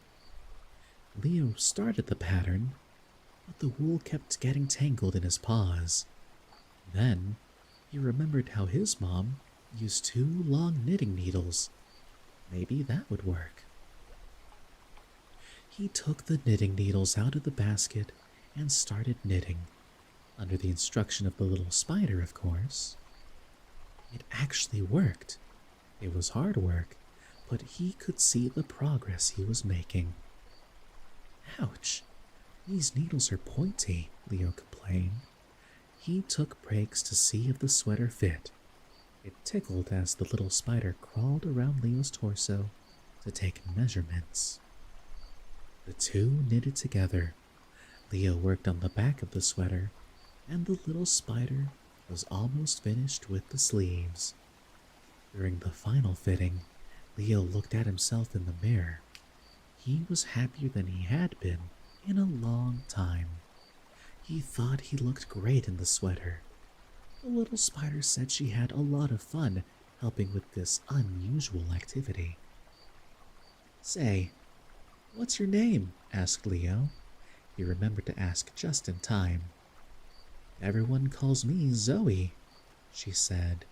Leo started the pattern, but the wool kept getting tangled in his paws. Then he remembered how his mom used 2 long knitting needles. Maybe that would work. He took the knitting needles out of the basket and started knitting, under the instruction of the little spider, of course. It actually worked. It was hard work, but he could see the progress he was making. Ouch! These needles are pointy, Leo complained. He took breaks to see if the sweater fit. It tickled as the little spider crawled around Leo's torso to take measurements. The 2 knitted together. Leo worked on the back of the sweater, and the little spider was almost finished with the sleeves. During the final fitting, Leo looked at himself in the mirror. He was happier than he had been in a long time. He thought he looked great in the sweater. The little spider said she had a lot of fun helping with this unusual activity. Say, what's your name? Asked Leo. He remembered to ask just in time. Everyone calls me Zoe, she said,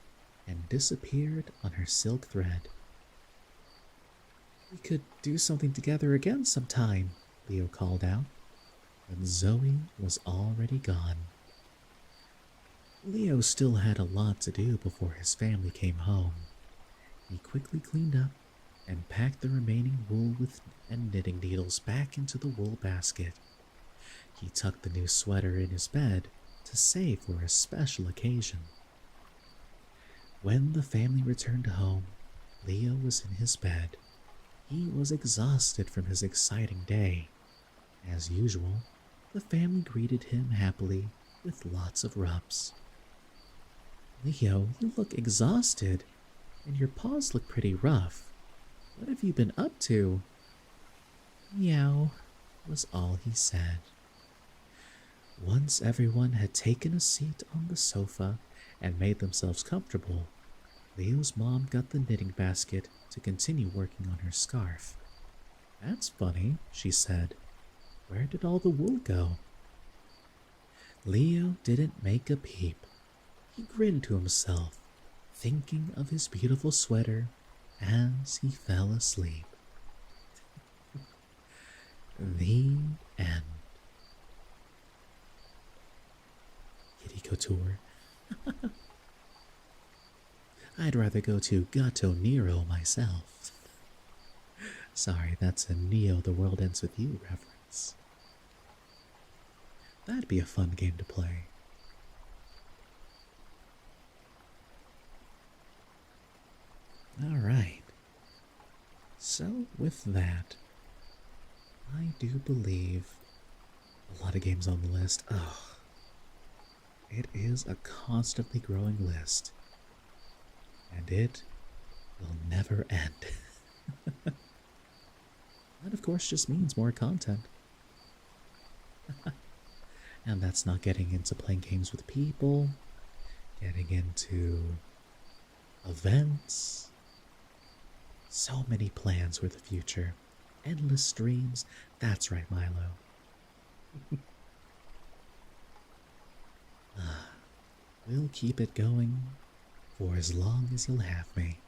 and disappeared on her silk thread. We could do something together again sometime, Leo called out, but Zoe was already gone. Leo still had a lot to do before his family came home. He quickly cleaned up and packed the remaining wool and knitting needles back into the wool basket. He tucked the new sweater in his bed to save for a special occasion. When the family returned home, Leo was in his bed. He was exhausted from his exciting day. As usual, the family greeted him happily with lots of rubs. Leo, you look exhausted, and your paws look pretty rough. What have you been up to? Meow, was all he said. Once everyone had taken a seat on the sofa and made themselves comfortable, Leo's mom got the knitting basket to continue working on her scarf. That's funny, she said. Where did all the wool go? Leo didn't make a peep. He grinned to himself, thinking of his beautiful sweater as he fell asleep. The end. Kitty Couture. I'd rather go to Gato Nero myself. Sorry, that's a Neo The World Ends With You reference. That'd be a fun game to play. Alright. So, with that, I do believe a lot of games on the list. Oh, it is a constantly growing list. And it will never end. That, of course, just means more content. And that's not getting into playing games with people, getting into events. So many plans for the future. endless streams. That's right, Milo. We'll keep it going for as long as you'll have me.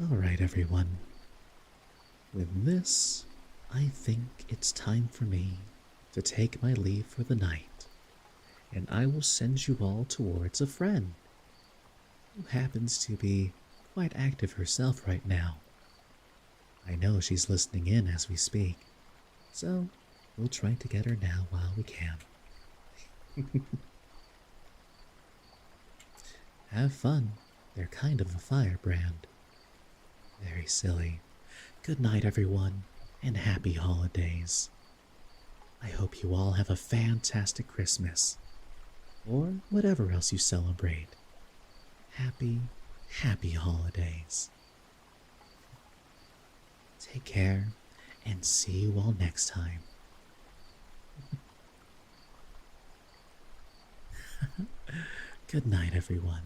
All right, everyone. With this, I think it's time for me to take my leave for the night, and I will send you all towards a friend who happens to be quite active herself right now. I know she's listening in as we speak, so we'll try to get her now while we can. Have fun. They're kind of a firebrand. Very silly. Good night, everyone, and happy holidays. I hope you all have a fantastic Christmas, or whatever else you celebrate. Happy, happy holidays. Take care, and see you all next time. Good night, everyone.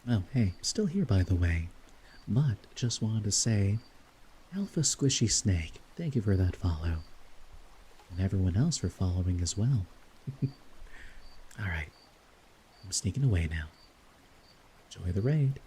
Oh, hey, still here by the way. But just wanted to say, Alpha Squishy Snake, thank you for that follow. And everyone else for following as well. Alright, I'm sneaking away now. Enjoy the raid.